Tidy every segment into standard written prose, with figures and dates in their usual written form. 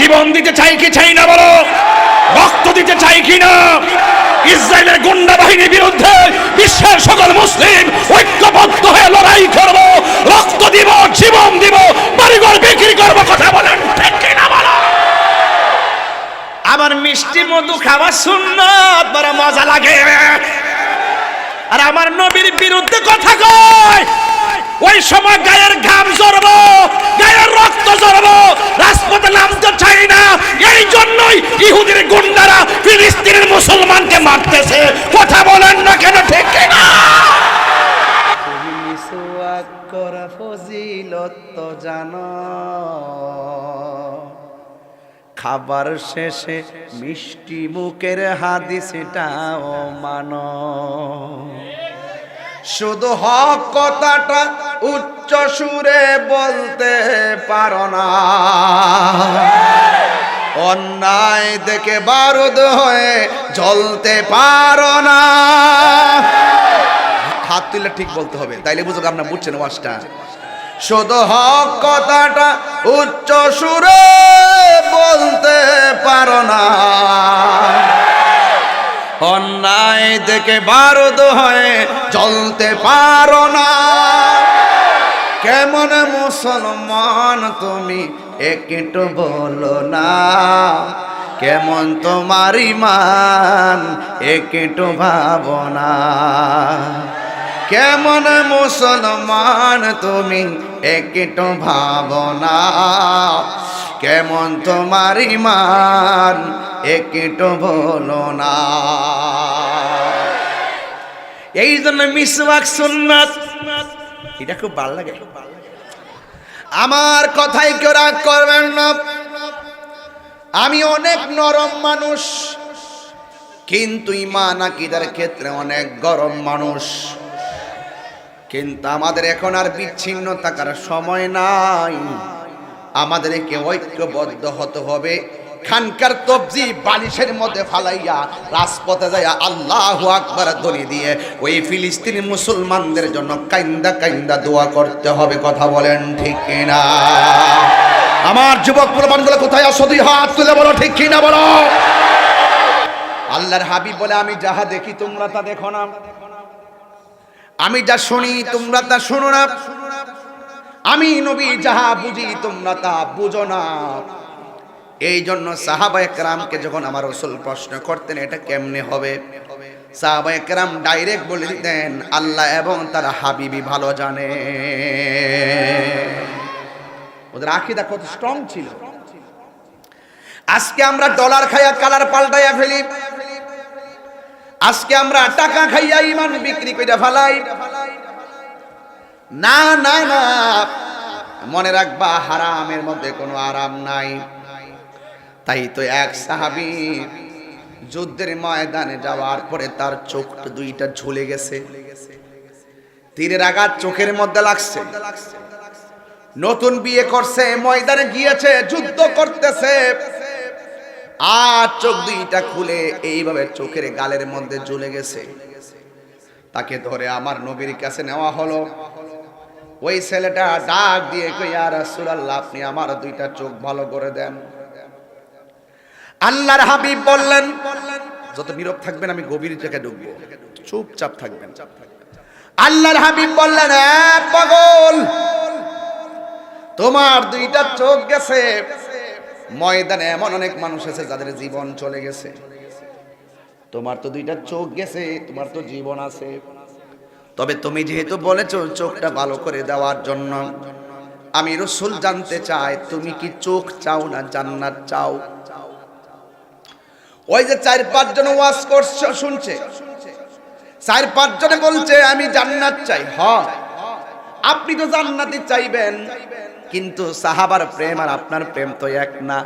জীবন দিতে চাই কি চাই না বলো, রক্ত দিতে চাই কি না? ইসরায়েলের গুন্ডা বাহিনীর বিরুদ্ধে বিশ্বের সকল মুসলিম ঐক্যবদ্ধ হয়ে লড়াই করব, রক্ত দিব, জীবন দিব, বাড়িঘর বিক্রি করব। কথা বলেন ঠিক কি না বলো? আমার মিষ্টি মধু খাওয়া সুন্নাত, বড় মজা লাগে। আর আমার নবীর বিরুদ্ধে কথা কয়, ওই সময় গায়ের ঘাম ঝরবো, গায়ের রক্ত ঝরবো, রাজপথে নামতে চাই না। এই জন্যই ইহুদির গুন্ডারা ফিলিস্তিনের মুসলমানকে মারতেছে। কথা বলেন না কেন ঠিক কিনা? তুমি মিসওয়াক করা ফজিলত তো জানো, খাবার শেষে মিষ্টি মুখের হাদিসটাও মানো। শুধু হক কথাটা উচ্চ সুরে বলতে পারো না, অন্যায় দেখে বারুদ হয়ে জ্বলতে পারো না। হাত তুলে ঠিক বলতে হবে, তাইলে বুঝো আপনারা বুঝছেন ওয়াজটা। শুধু হক কথাটা উচ্চ সুরে বলতে পারো না, অন্যায় দেখে বারুদ হয়ে জ্বলতে পারো না। কেমন মুসলমান তুমি একটু বলো না, কেমন তোমার ঈমান একটু ভাবো না। কেমন মুসলমান তুমি একটু ভাবো না, কেমন তোমার ঈমান একটু বলো না। এই জন্য মিসওয়াক সুন্নাত, এটা খুব ভালো লাগে। আমার কথাই কেউ রাগ করবেন না, আমি অনেক নরম মানুষ, কিন্তু ঈমান আকীদার ক্ষেত্রে অনেক গরম মানুষ। কিন্তু আমাদের এখন আর বিচ্ছিন্ন থাকার সময় নাই, আমাদেরকে ঐক্যবদ্ধ হতে হবে। খানকার তবজি বালিশের মধ্যে ফালাইয়া রাজপথে যাইয়া আল্লাহু আকবার ধ্বনি দিয়ে ওই ফিলিস্তিনি মুসলমানদের জন্য কাইন্দা কাইন্দা দোয়া করতে হবে। কথা বলেন ঠিক কিনা? আমার যুবক প্রমাণগুলো কোথায় আছো? দুই হাত তুলে বলো ঠিক কিনা বলো। আল্লাহর হাবিব বলে, আমি যাহা দেখি তোমরা তা দেখো না, আমি যা শুনি তোমরা তা শুনো না, আমি নবী যাহা বুঝি তোমরা তা বুঝো না। এই জন্য সাহাবায়ে কেরামকে যখন আমার রাসূল প্রশ্ন করতেন এটা কেমনে হবে, সাহাবায়ে কেরাম ডাইরেক্ট বলে দিতেন আল্লাহ এবং তার হাবিবই ভালো জানে। ওদের আকীদা কত স্ট্রং ছিল। আজকে আমরা ডলার খাইয়া কালার পাল্টাইয়া ফেলি, আজকে আমরা টাকা খাইয়া ঈমান বিক্রি কইরা ফেলাই। না না না, মনে রাখবা হারামের মধ্যে কোনো আরাম নাই। তাই তো এক সাহাবী যুদ্ধের ময়দানে যাওয়ার পরে তার চোখ দুইটা ঝুলে গেছে, তীরের আঘাত চোখের মধ্যে লাগছে। নতুন বিয়ে করছে, ময়দানে গিয়েছে, যুদ্ধ করতেছে, আর চোখ দুইটা খুলে এইভাবে চোখের গালের মধ্যে ঝুলে গেছে। তাকে ধরে আমার নবীর কাছে নেওয়া হলো। ওই ছেলেটা ডাক দিয়ে কই, ইয়া রাসূলুল্লাহ, আপনি আমার দুইটা চোখ ভালো করে দেন। আল্লাহর হাবিব বললেন, যত নীরব থাকবেন আমি গভীর জায়গায় ঢুকবো, চুপচাপ থাকবেন। আল্লাহর হাবিব বললেন, পাগল, তোমার দুইটা চোখ গেছে, ময়দানে এমন অনেক মানুষ আছে যাদের জীবন চলে গেছে, তোমার তো দুইটা চোখ গেছে, তোমার তো জীবন আছে। তবে তুমি যেহেতু বলেছো চোখটা ভালো করে দেওয়ার জন্য, আমি রাসূল জানতে চাই তুমি কি চোখ চাও না জান্নাত চাও? ওই যে 4-5 জন ওয়াজ করছে, শুনছে, 4-5 জনে বলছে আমি জান্নাত চাই। হ্যাঁ, আপনি তো জান্নাতই চাইবেন, কিন্তু সাহাবার প্রেম আর আপনার প্রেম তো এক না।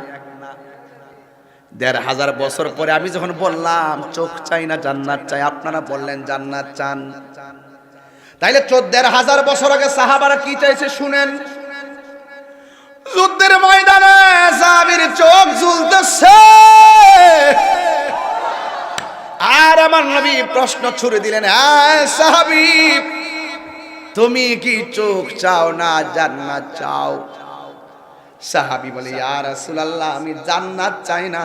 1500 বছর পরে আমি যখন বললাম চোখ চাই না জান্নাত চাই, আপনারা বললেন জান্নাত চান। তাইলে 14,000 বছর আগে সাহাবারা কি চাইছে শুনেন। যুদ্ধের ময়দানে সাহাবীর চোখ ঝুলতেছে, আর আমার নবী প্রশ্ন ছুড়ে দিলেন, সাহাবী, তুমি কি চোখ চাও না জান্নাত চাও? সাহাবী বলে, ইয়া রাসূলুল্লাহ, আমি জান্নাত চাই না,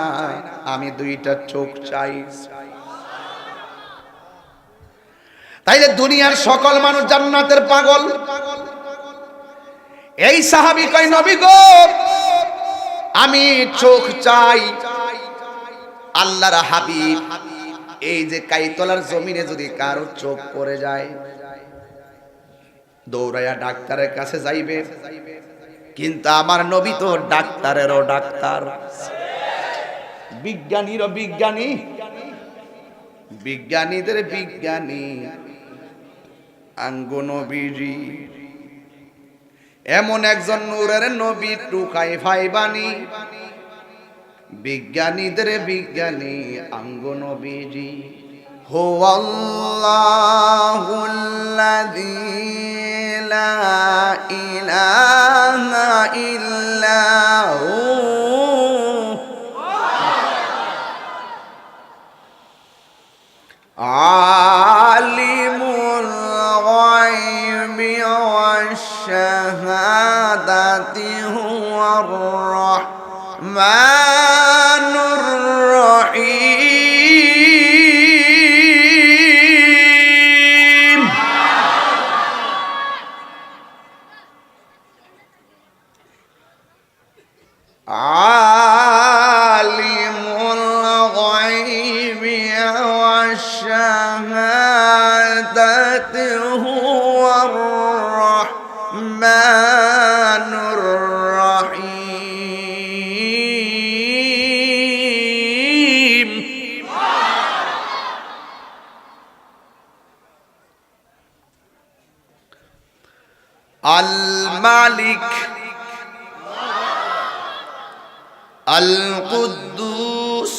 আমি দুইটা চোখ চাই। তাইলে দুনিয়ার সকল মানুষ জান্নাতের পাগল। এই সাহাবী কয়, নবী গো, আমি চোখ চাই। আল্লাহর হাবিব, এই যে কাইতলার জমিনে যদি কারো চোখ পড়ে যায়, দৌড়াইয়া ডাক্তারের কাছে যাইবে, কিন্তু আমার নবী তো ডাক্তারেরও ডাক্তার, বিজ্ঞানীরও বিজ্ঞানী, বিজ্ঞানীদের বিজ্ঞানী আঙ্গো নবীজি। এমন একজন নূরের নবী টুকাই ফাইবানি, বিজ্ঞানীদের বিজ্ঞানী আঙ্গো নবীজি। হো আল্লাহুল্লাযী লা ইলাহা ইল্লা হু আলিমুল গায়বি ওয়াশ শাহাদাতি হুয়ার রাহমানুর রহিম। আলিমুল গায়বি ওয়াশ শাহাদাতি হুয়ার রাহমানুর রহিম। আল মালিক আল কুদ্দুস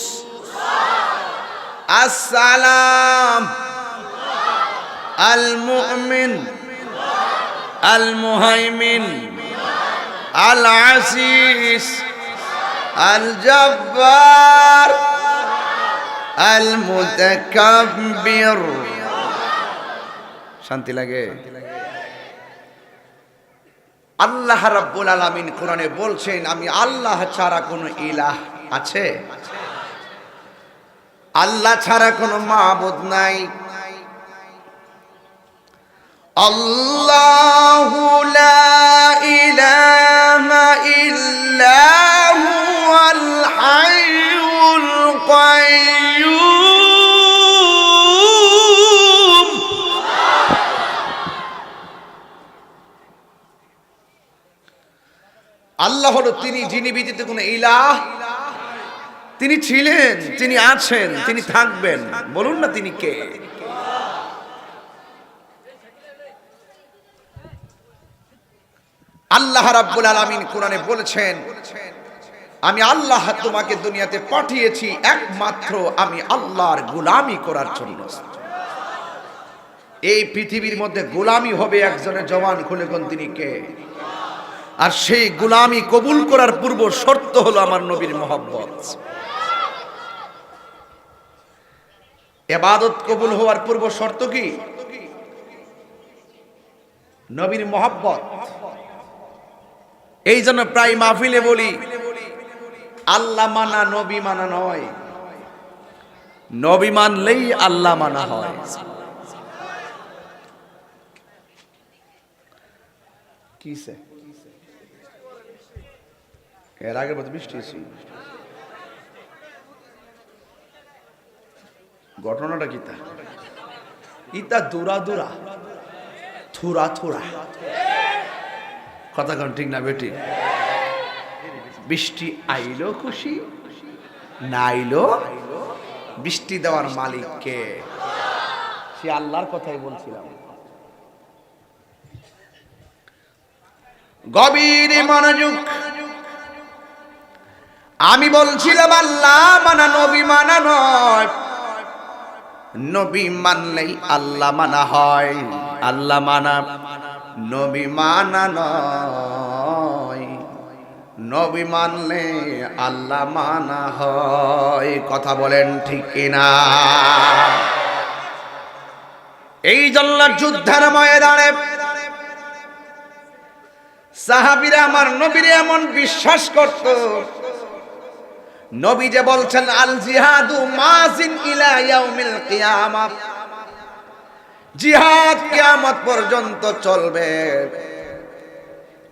আসসালাম আল মুমিন আল মুহাইমিন আল আসিস আল জব্বার আল মুতাকাব্বির। শান্তি লাগে? আল্লাহ রাব্বুল আলামিন কোরআনে বলছেন, আমি আল্লাহ ছাড়া কোনো ইলাহ আছে? আল্লাহ ছাড়া কোনো মাবুদ নাই। আল্লাহু লা ইলাহা ইল্লা হুয়াল হাইয়ুল কাইয়্যুম। আল্লাহ হলো তিনি, যিনি ব্যতীত কোনো ইলাহ, তিনি ছিলেন, তিনি আছেন, তিনি থাকবেন। বলুন না তিনি কে? আল্লাহ রাব্বুল আলামিন কোরআনে বলেছেন, আমি আল্লাহ তোমাকে দুনিয়াতে পাঠিয়েছি একমাত্র আমি আল্লাহর গোলামি করার জন্য। এই পৃথিবীর মধ্যে গোলামি হবে একজনের, জবান খুলে কোন তিনি কে? আর সেই গোলামি কবুল করার পূর্ব শর্ত হলো আমার নবীর মহব্বত। ইবাদত কবুল হওয়ার পূর্ব শর্ত কি? নবীর মহব্বত। এই জন্য প্রায় মাহফিলে বলি, আল্লাহ মানা নবী মানা নয়, নবী মানলেই আল্লাহ মানা হয়। কিসে এর আগের মতো বৃষ্টি ছিল, ঘটনাটা কিতা? ইতা দুরা দুরা থুরা থুরা, কথা কোন ঠিক না বেটি? বৃষ্টি আইলো খুশি, না আইলো বৃষ্টি দেওয়ার মালিক কে? সে আল্লাহর কথাই বলছিলাম। গভীর মনোযোগ। আমি বলছিলাম আল্লাহ মানা নবী মানা নয়, নবী মানলেই আল্লাহ মানা হয়। আল্লাহ মানা নবী মানা নয়, নবী মানলে আল্লাহ মানা হয়। কথা বলেন ঠিক কিনা? এই জন্য যুদ্ধের ময়দানে সাহাবীরা আমার নবীরে এমন বিশ্বাস করত, নবী যে বলছেন আল জিহাদু মাজিন ইলা ইয়াউমিল কিয়ামাহ, জিহাদ কিয়ামত পর্যন্ত চলবে।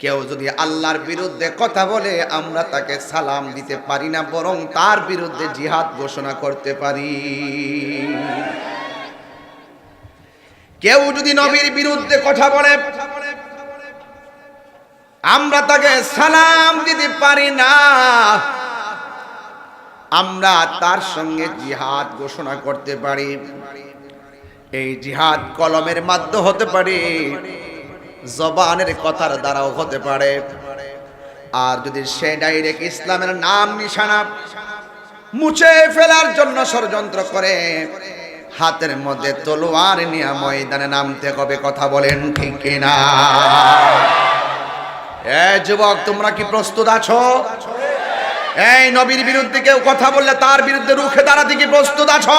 কেউ যদি আল্লাহর বিরুদ্ধে কথা বলে আমরা তাকে সালাম দিতে পারি না, বরং তার বিরুদ্ধে জিহাদ ঘোষণা করতে পারি। কেউ যদি নবীর বিরুদ্ধে কথা বলে আমরা তাকে সালাম দিতে পারি না, আমরা তার সঙ্গে জিহাদ ঘোষণা করতে পারি। এই জিহাদ কলমের মাধ্যমে হতে পারে, জবানের কথার দ্বারাও হতে পারে। আর যদি সে ডাইরেক্ট ইসলামের নাম নিশানা মুছে ফেলার জন্য ষড়যন্ত্র করে, হাতের মধ্যে তলোয়ার নিয়ে ময়দানে নামতে হবে। কথা বলেন ঠিক কিনা? এই যুবক, তোমরা কি প্রস্তুত আছো? এই নবীর বিরুদ্ধে কেউ কথা বললে তার বিরুদ্ধে রুখে দাঁড়াতে কি প্রস্তুত আছো?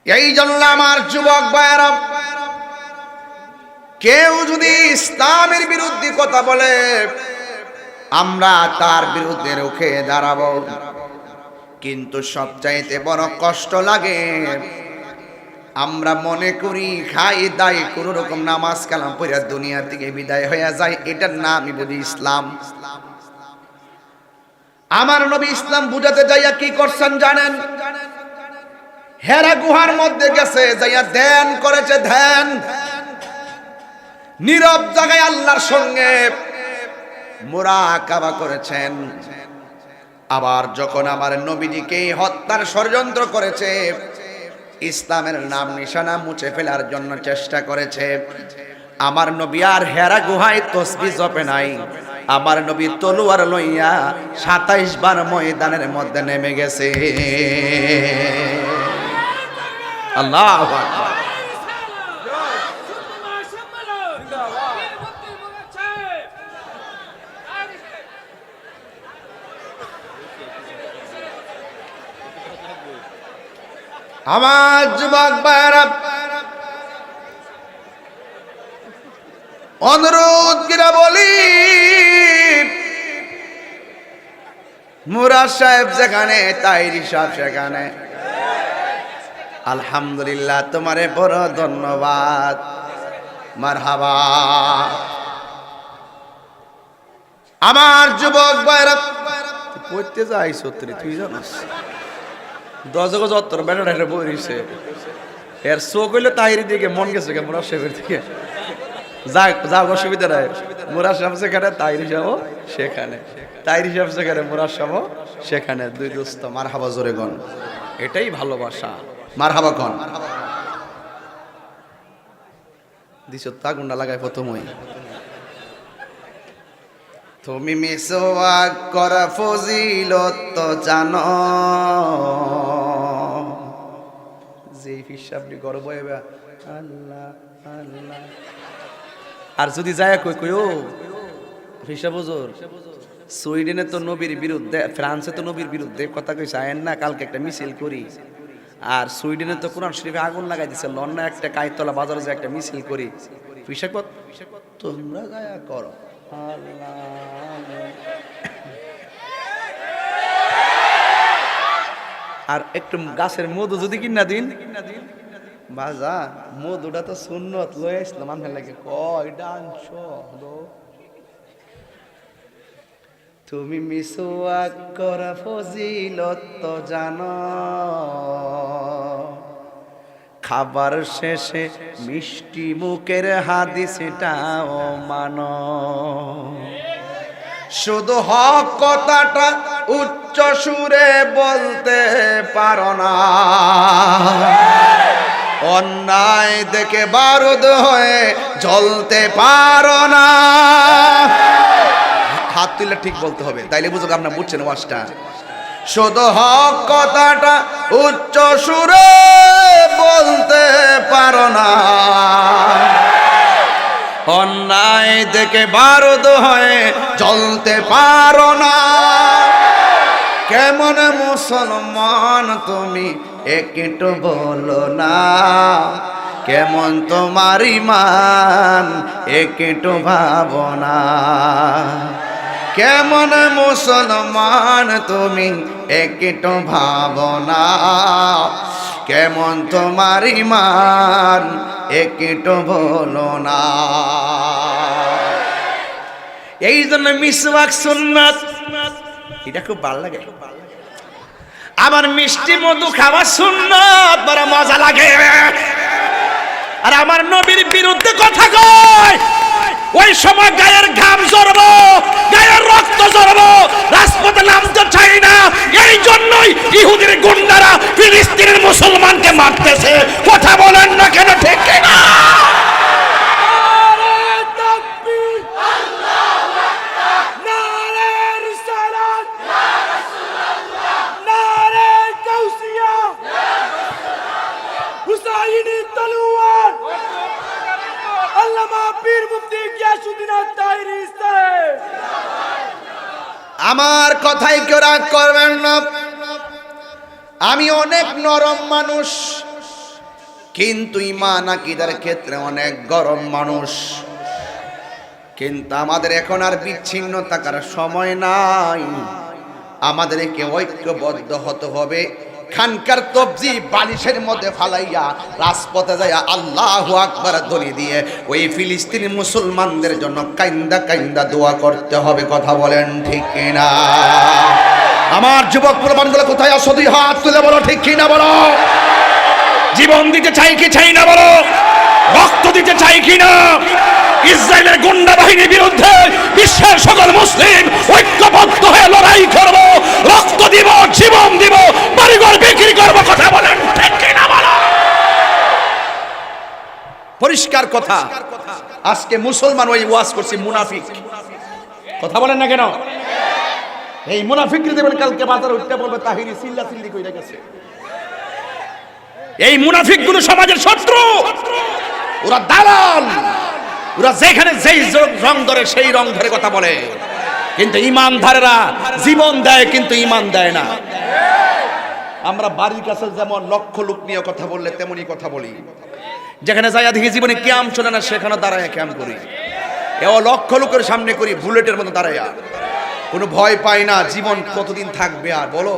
এই জন্য আমার যুবক ভাইয়েরা, কেউ যদি ইসলামের বিরুদ্ধে কথা বলে আমরা তার বিরুদ্ধে রুখে দাঁড়াবো। কিন্তু সবচাইতে বড় কষ্ট লাগে, আমরা মনে করি খাই দাই কোন রকম নামাজ কালাম পড়ে দুনিয়া থেকে বিদায় হয়ে যায়, এটার নামই বুঝি ইসলাম। আমার নবী ইসলাম বুঝাতে যাইয়া কি করছেন জানেন? হেরা গুহার মধ্যে গেছে, যাইয়া ধ্যান করেছে। ধ্যান নীরব জায়গায় আল্লাহর সঙ্গে মুরাকাবা করেছেন। আবার যখন আমার নবীজিকে হত্যার ষড়যন্ত্র করেছে, ইসলামের নাম নিশানা মুছে ফেলার জন্য চেষ্টা করেছে, আমার নবী আর হেরা গুহায় তসবিহ জপে নাই। আমার নবী তলোয়ার লইয়া 27 বার ময়দানের মধ্যে নেমে গেছে। আল্লাহু আকবার। আমার যুবক ভাইরা, অনুরোধ করে বলি, মুরাদ সাহেব যেখানে তাইরি সাহেব সেখানে, আলহামদুলিল্লাহ, তোমারে বড় ধন্যবাদ। মারহাবা। আমার যুবক ভাইরা, পড়তে যাই সত্যি তুই জানিস দশগজ অত্তর ব্যাটার একটা বই রয়েছে, এর চোখ হইলে তাহিরি দিকে মন গেছে মুরাদ সাহেবের দিকে। যাক অসুবিধা নাই, মুরাদ সাহেব সেখানে তাহিরি সাহেব সেখানে, তাহিরি সাহেব সেখানে মুরাদ সাহেব সেখানে, দুই দোস্ত। মারহাবা জোরে গণ, এটাই ভালোবাসা। মারহাবা গণ দিছ তাগুন্ডা লাগায় প্রথমই। তুমি মিসওয়াক করা ফজিলত তো জানো, যে হিসাবটি গর্ব এবার আল্লাহ আল্লাহ। আর যদি যায় কই কই ও হিসাব হুজুর, সুইডেনে তো নবীর বিরুদ্ধে, ফ্রান্সে তো নবীর বিরুদ্ধে কথা কইছে, আয়েন না কালকে একটা মিছিল করি। আর সুইডেনে তো কোরআন শরীফে আগুন লাগাই দিছে, লন্না একটা কাইতলা বাজারে যে একটা মিছিল করি। হিসাব তোমরা গায়া করো আর একটু গাছের মধু যদি কিনা দিন বাজা, মধুটা তো সুন্নত লয়ে আসলাম আমি লাগে কয় ডান্স। তুমি মিসওয়াক করা ফজিলত তো জানো, খাবার শেষে মিষ্টি মুখের হাদিসটাও মানো। শুধু হক কথাটা উচ্চ সুরে বলতে পারো না, অন্যায় দেখে বারুদ হয়ে জ্বলতে পারো না। হাত তুলে ঠিক বলতে হবে, তাইলে বুঝো আপনারা বুঝছেন ওয়াজটা। শুধু হক কথাটা উচ্চ সুরে বলতে পারো না, অন্যায় দেখে বারুদ হয়ে জ্বলতে পারো না। কেমন মুসলমান তুমি একটু বলো না, কেমন তোমার ঈমান একটু ভাবনা, কেমন মুসলমান তুমি একটু ভাবনা, কেমন তোমার ঈমান একটু বলো না। এই জন্য মিসওয়াক সুন্নাত, এটা খুব ভালো লাগে। আমার মিষ্টি মধু খাওয়া সুন্নাত, বড় মজা লাগে। আর আমার নবীর বিরুদ্ধে কথা কয়, ওই সময় গায়ের ঘাম ঝরবো, গায়ের রক্ত ঝরবো, রাজপথে নামতে চাই না। এই জন্যই ইহুদির গুন্ডারা ফিলিস্তিনের মুসলমানকে মারতেছে। কথা বলেন না কেন, ঠিক কিনা? আমার কথাই কেউ রাগ করবেন না। আমি অনেক নরম মানুষ, কিন্তু ঈমান আকীদার ক্ষেত্রে অনেক গরম মানুষ। কিন্তু আমাদের এখন আর বিচ্ছিন্ন থাকার সময় নাই, আমাদেরকে ঐক্যবদ্ধ হতে হবে। খানকার তবজি বালিশের মধ্যে ফালাইয়া রাজপথে যাইয়া আল্লাহু আকবার ধ্বনি দিয়ে ওই ফিলিস্তিনি মুসলমানদের জন্য কাইন্দা কাইন্দা দোয়া করতে হবে। কথা বলেন ঠিক কিনা? আমার যুবক প্রমাণগুলো কোথায় আছো? দুই হাত তুলে বলো, ঠিক কিনা বলো। জীবন দিতে চাই কি চাই না বলো? রক্ত দিতে চাই কিনা? ইসরায়েলের গুন্ডা বাহিনীর বিরুদ্ধে বিশ্বের সকল মুসলিম ঐক্যবদ্ধ হয়ে লড়াই করব, রক্ত দিব, জীবন দিব, বাড়িঘর বিক্রি করব। কথা বলেন ঠিক কিনা বলো? পরিষ্কার কথা। আজকে মুসলমান ওই ওয়াজ করছে মুনাফিক। কথা বলেন না কেন? এই মুনাফিকরে দেবেন কালকে বাজারে উঠতে বলবে তাহিরি চিল্লা চিল্লি কইরা গেছে। এই মুনাফিকগুলো সমাজের শত্রু, ওরা দালাল, ওরা যেখানে যেই রং ধরে সেই রং ধরে কথা বলে। কিন্তু ইমানদারেরা জীবন দেয় কিন্তু ইমান দেয় না। আমরা বাড়ির কাছে যেমন লক্ষ লোক নিয়ে কথা বললে তেমনই কথা বলি, যেখানে যাইয়া দেখি জীবনে ক্যাম্প চলে না সেখানে দাঁড়ায় ক্যাম্প করি। এও লক্ষ লোকের সামনে করি বুলেটের মতো দাঁড়াইয়া, কোনো ভয় পাই না। জীবন কতদিন থাকবে আর বলো?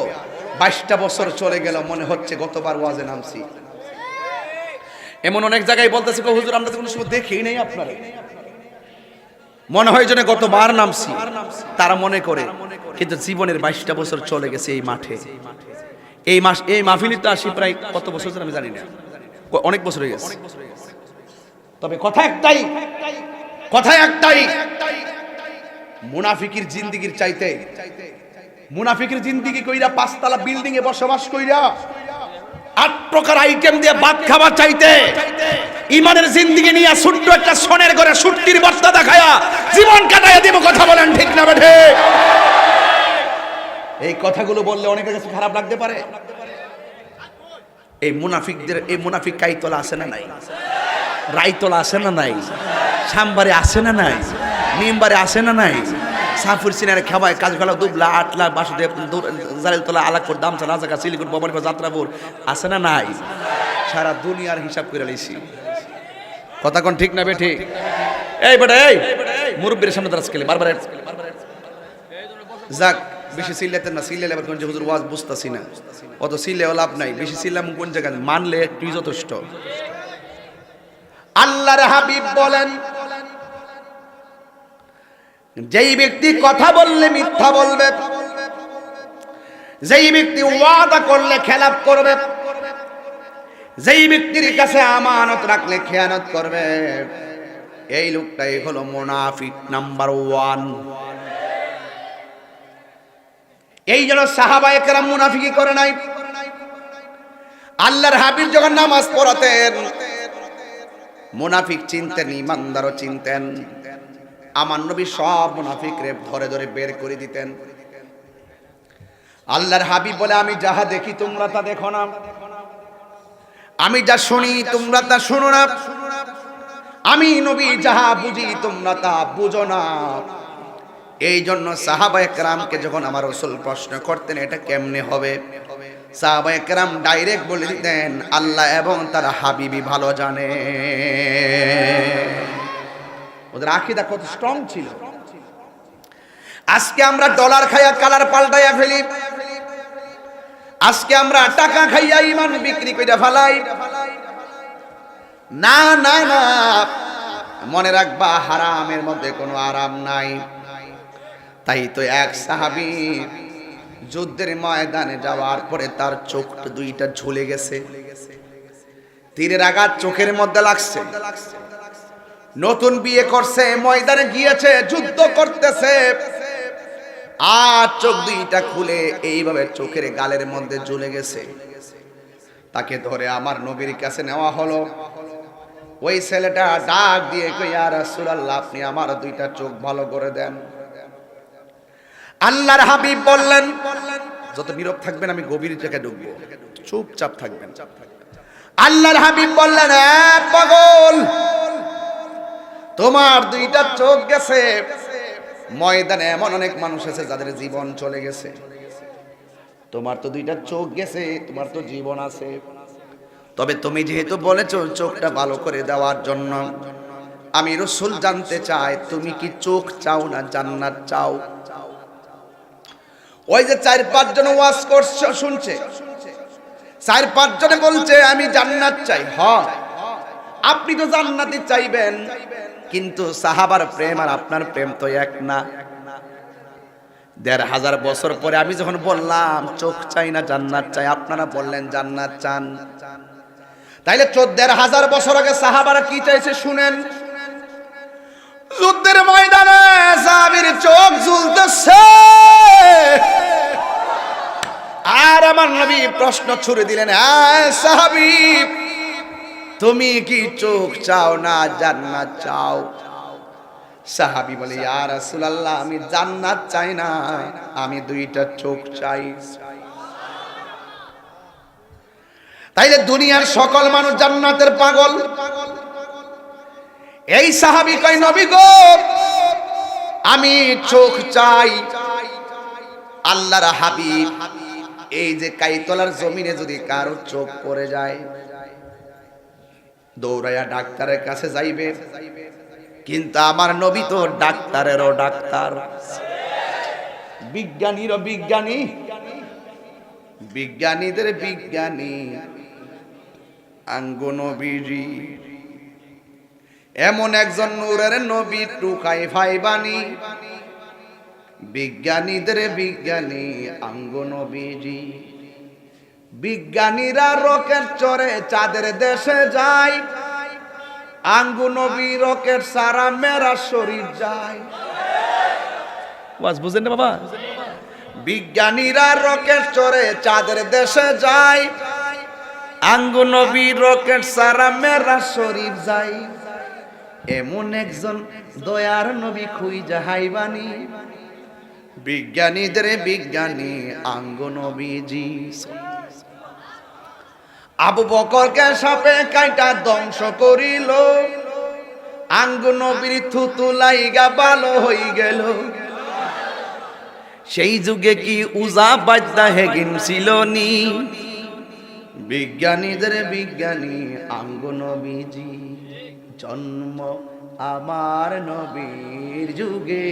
22টা বছর চলে গেল, মনে হচ্ছে গতবার ওয়াজে নামছি। এমন অনেক জায়গায় বলতেছে হুজুর আমরা তো কোনো সময় দেখেই নেই আপনারা, মনে হয় যেন গতবার নামছি। তারা মনে করে, কিন্তু জীবনের 22টা বছর চলে গেছে এই মাঠে। এই মাহফিলে তো আসি প্রায় কত বছর আমি জানি না, অনেক বছর হয়ে গেছে। তবে কথা একটাই, মুনাফিকের জিন্দেগির চাইতে, মুনাফিকের জিন্দেগি কইরা 5 তলা বিল্ডিং এ বসবাস কইরা 8 প্রকার আইটেম দিয়ে ভাত খাবার চাইতে, ইমানের জিন্দেগি নিয়ে ছোট্ট একটা সোনের ঘরে সুটকির বস্তা দেখায়া জীবন কাটাইয়া দিব। কথা বলেন ঠিক না বেঠে? এই কথাগুলো বললে অনেকের কাছে খারাপ লাগতে পারে। এই মুনাফিকদের, এই মুনাফিক কাইতলা আছে না নাই? রাইতলা আছে না নাই? সামবারে আছে না নাই? নিমবারে আছে না নাই? সাফুর সিনারে খাবায় কাজ গলা দুবলা 8 লাখ বাসুদেব জালিলতলা আলাকপুর দামচা রাজাকা সিলিগুড় ভবানীপুর যাত্রাপুর আছে না নাই? সারা দুনিয়ার হিসাব করে লইছি। কথা কোন ঠিক না বেঠি? এই বেটা, এই মুরব্বীর সামনে দাঁড়াস খেলে বারবার যাক। বেশি চিল্লাতেন না, চিল্লালে আবার কোন যে হুজুর ওয়াজ বুঝতাছি না, অত চিল্লেও লাভ নাই। বেশি চিল্লাম কোন জায়গায়, মানলে একটুই যথেষ্ট। আল্লাহর হাবিব বলেন, যেই ব্যক্তি কথা বললে মিথ্যা বলবে, যেই ব্যক্তি ওয়াদা করলে খেলাপ করবে, যেই ব্যক্তির কাছে আমানত রাখলে খেয়ানত করবে, এই লোকটাই হলো মুনাফিক নাম্বার 1। এই জন্য সাহাবায়ে কেরাম মুনাফিকি করে নাই। আল্লাহর হাবিব যখন নামাজ পড়াতেন মুনাফিক চিনতেন, ইমানদারও চিনতেন। আমার নবী সব মুনাফিকরে ধরে ধরে বের করে দিতেন। আল্লাহর হাবিব বলে, আমি যাহা দেখি তোমরা তা দেখো না, আমি যা শুনি তোমরা তা শুনো না, আমি নবী যাহা বুঝি তোমরা তা বুঝো না। এই জন্য সাহাবায়ে কেরামকে যখন আমার রাসূল প্রশ্ন করতেন এটা কেমনে হবে, সাহাবায়ে কেরাম ডাইরেক্ট বলে দিতেন আল্লাহ এবং তার হাবিবি ভালো জানে। ওদের আকীদা কত স্ট্রং ছিল। আজকে আমরা ডলার খাইয়া কালার পাল্টাইয়া ফেলি, আজকে আমরা টাকা খাইয়া ঈমান বিক্রি কইরা ফেলাই। না না না, মনে রাখবা হারামের মধ্যে কোনো আরাম নাই। তাই তো এক সাহাবী যুদ্ধের ময়দানে যাওয়ার পরে তার চোখ দুইটা ঝুলে গেছে, তীরের আঘাত চোখের মধ্যে লাগছে। নতুন বিয়ে করছে, ময়দানে গিয়েছে, যুদ্ধ করতেছে, আর চোখ দুইটা খুলে এইভাবে চোখের গালের মধ্যে ঝুলে গেছে। তাকে ধরে আমার নবীর কাছে নেওয়া হলো। ওই ছেলেটা ডাক দিয়ে কই, ইয়া রাসূলুল্লাহ, আপনি আমার দুইটা চোখ ভালো করে দেন। আল্লাহর হাবিব বললেন, যত নীরব থাকবেন আমি গভীর জায়গায় ঢুকবো, চুপচাপ থাকবেন। আল্লাহর হাবিব বললেন, পাগল, তোমার দুইটা চোখ গেছে। ময়দানে এমন অনেক মানুষ আছে যাদের জীবন চলে গেছে, তোমার তো দুইটা চোখ গেছে, তোমার তো জীবন আছে। তবে তুমি যেহেতু বলেছো চোখটা ভালো করে দেওয়ার জন্য, আমি রাসূল জানতে চাই তুমি কি চোখ চাও না জান্নাত চাও? ওই যে 4-5 জন ওয়াজ করছে, শুনছে, 4-5 জনে বলছে আমি জান্নাত চাই। হ্যাঁ, আপনি তো জান্নাতই চাইবেন, কিন্তু সাহাবার প্রেম আর আপনার প্রেম তো এক না। 1500 বছর পরে আমি যখন বললাম চোখ চাই না জান্নাত চাই, আপনারা বললেন জান্নাত চান। তাইলে 14,000 বছর আগে সাহাবারা কি চাইছে শুনেন। যুদ্ধের ময়দানে সাহাবীর চোখ ঝুলতেছে, আর আমার নবী প্রশ্ন ছুড়ে দিলেন, সাহাবী, তুমি কি চোখ চাও না জান্নাত চাও? সাহাবী বলে, ইয়া রাসূলুল্লাহ, আমি জান্নাত চাই না, আমি দুইটা চোখ চাই। তাইলে দুনিয়ার সকল মানুষ জান্নাতের পাগল। এই সাহাবী কয়, নবী গো, আমি চোখ চাই। আল্লাহর হাবিব, এই যে কাইতলার জমিনে যদি কারো চোখ পড়ে যায়, দৌড়াইয়া ডাক্তারের কাছে যাইবে, কিন্তু আমার নবী তো ডাক্তারেরও ডাক্তার, বিজ্ঞানীরও বিজ্ঞানী, বিজ্ঞানীদের বিজ্ঞানী আঙ্গো নবীজি। এমন একজন নূরের নবী টুকাই ফাইবানি, বিজ্ঞানীদের বিজ্ঞানী আঙ্গো নবীজি। বিজ্ঞানীরা রকেট চড়ে চাঁদের দেশে যায়, আঙ্গো নবী রকেট সারা মেরা শরীর যায়। ওয়াজ বুঝেন না বাবা? বিজ্ঞানীরা রকেট চড়ে চাঁদের দেশে যায়, আঙ্গো নবী রকেট সারা মেরা শরীর যায়। এমন একজন দয়ার নবী খুঁজা হাইবানি, বিজ্ঞানীদের বিজ্ঞানী আঙ্গো নবীজি। আবু বকরকে সাপে কাইটা ধ্বংস করিল, আঙ্গো নবীর থুতু লাইগা ভালো হই গেল। সেই যুগে কি উজা বাজদা হেগিন ছিল নি, বিজ্ঞানীদের বিজ্ঞানী আঙ্গো নবীজি। জন্ম আমার নবীর যুগে।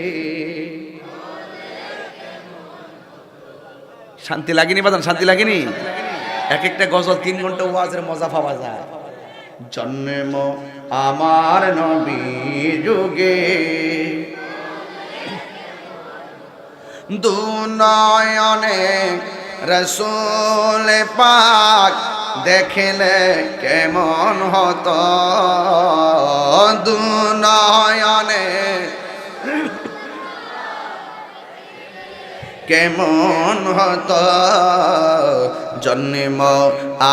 শান্তি লাগেনি বাজান? শান্তি লাগেনি? এক একটা গজল 3 ঘন্টা ওয়াজের মজা পাওয়া যায়। জন্ম আমার নবীর যুগে, দুনয়নে রাসূল পাক দেখলে কেমন হতো, দুনয়নে কেমন হতো, জন্ম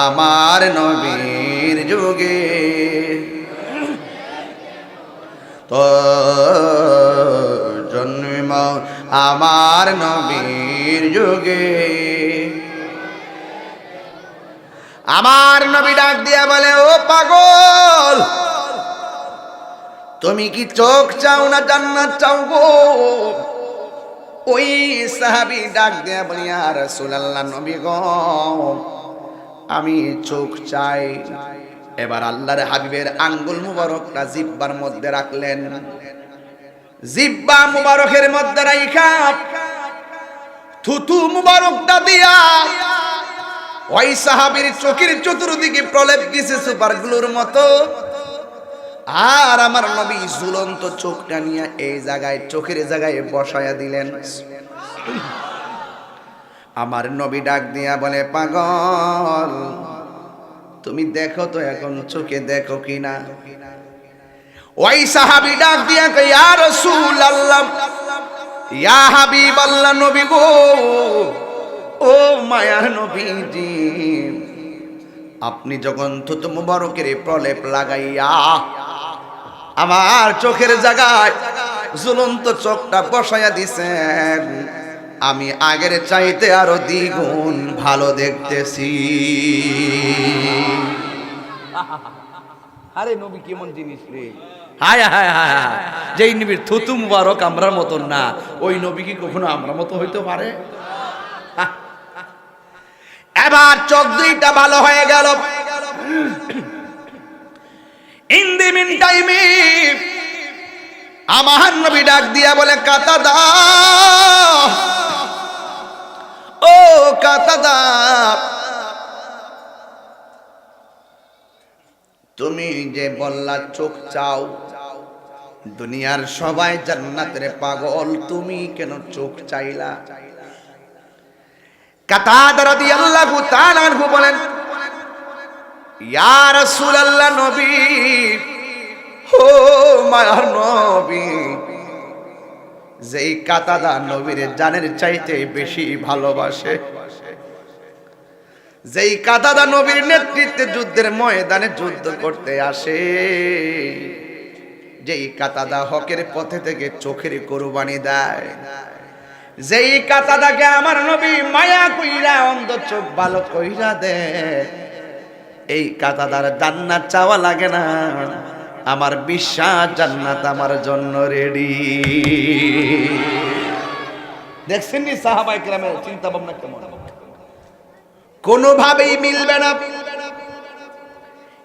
আমার নবীর যুগে। তো জন্ম আমার নবীর যুগে। আমার নবী ডাক দিয়া বলে, ও পাগল, তুমি কি চোখ চাও না জান্নাত চাও গো? ওই সাহাবী ডাক দেয়া বলি, ইয়া রাসূলুল্লাহ, নবী গো, আমি চোখ চাই। এবার আল্লাহর হাবিবের আঙ্গুল মুবারকটা জিহ্বার মধ্যে রাখলেন। জিহ্বা মুবারকের মধ্যে রাইখা থুতু মুবারকটা দিয়া ওই সাহাবীর চোখের চতুর্দিকে প্রলেপ দিছে সুপার গ্লুর মতো। আর আমার নবী ঝুলন্ত চোখটা নিয়ে এই জায়গায়, চোখের জায়গায় বসায়া দিলেন। আমার নবী ডাক দিয়া বলে, পাগল, তুমি দেখো তো এখন চোখে দেখো কিনা। ওই সাহাবী ডাক দিয়া কয়, ইয়া রাসূলুল্লাহ, ইয়া হাবিবাল্লাহ, নবী গো, ও মায়ার নবীজি, আপনি যখন থুতু মুবারকের প্রলেপ লাগাইয়া আমার চোখের জায়গায় ঝুলন্ত চোখটা বসাইয়া দিছেন, আমি আগের চাইতে আরো দ্বিগুণ ভালো দেখতেছি। আরে নবী কেমন জিনিস রে! হায় হায় হায় হায়! যেই নবীর থুতু মুবারক আমরার মতন না, ওই নবী কি কখনো আমরা মতো হইতে পারে? এবার চোখ দুইটা ভালো হয়ে গেল। ইন দি মিন টাইমে আমার নবী ডাক দিয়া বলে, কাতাদা, ও কাতাদা, তুমি যে বললা চোখ চাও, দুনিয়ার সবাই জান্নাতের পাগল, তুমি কেন চোখ চাইলা? কাতাদা রাদিয়াল্লাহু তাআলা আনহু বলেন, ইয়া রাসূলুল্লাহ, নবী, ও মায়ার নবী, যেই কাতাদা নবীর জানের চাইতে বেশি ভালোবাসে, যেই কাতাদা নবীর নেতৃত্বে যুদ্ধের ময়দানে যুদ্ধ করতে আসে, যেই কাতাদা হকের পথে থেকে চোখের কুরবানি দেয়, যেই কাতাদাকে আমার নবী মায়া কইরা অন্ধ চোখ ভালো কইরা দেয়, এই কাতাদার জান্নাত চাওয়া লাগে না, আমার বিশ্বাস জান্নাত আমার জন্য রেডি। দেখছেন নি সাহাবায়ে কেরামের চিন্তা ভাবনা কেমন? কোনোভাবেই মিলবে না।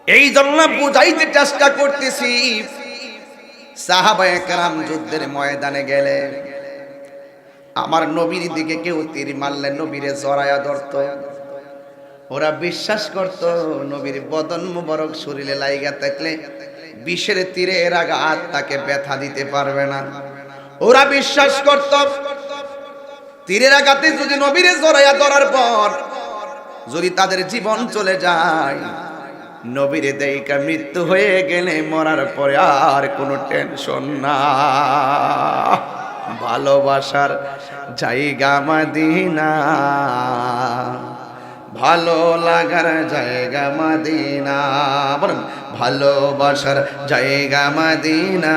এই জন্য বুঝাইতে চেষ্টা করতেছি, সাহাবায়ে কেরাম যুদ্ধের ময়দানে গেলে আমার নবীর দিকে কেউ তীর মারলে নবীরে জড়ায়া ধরত। ওরা বিশ্বাস করত নবীর বদন মুবারক শরীরে লাইগা থাকলে বিষের তীরের আঘাত তাকে ব্যথা দিতে পারবে না। ওরা বিশ্বাস করত তীরের আঘাতে যদি নবীরে জড়ায়া ধরার পর যদি তাদের জীবন চলে যায়, নবীরে দেইকা মৃত্যু হয়ে গেলে মরার পরে আর কোনো টেনশন না। ভালোবাসার জায়গা মদিনা, ভালো লাগার জায়গা মদিনা, বলুন ভালোবাসার জায়গা মদিনা,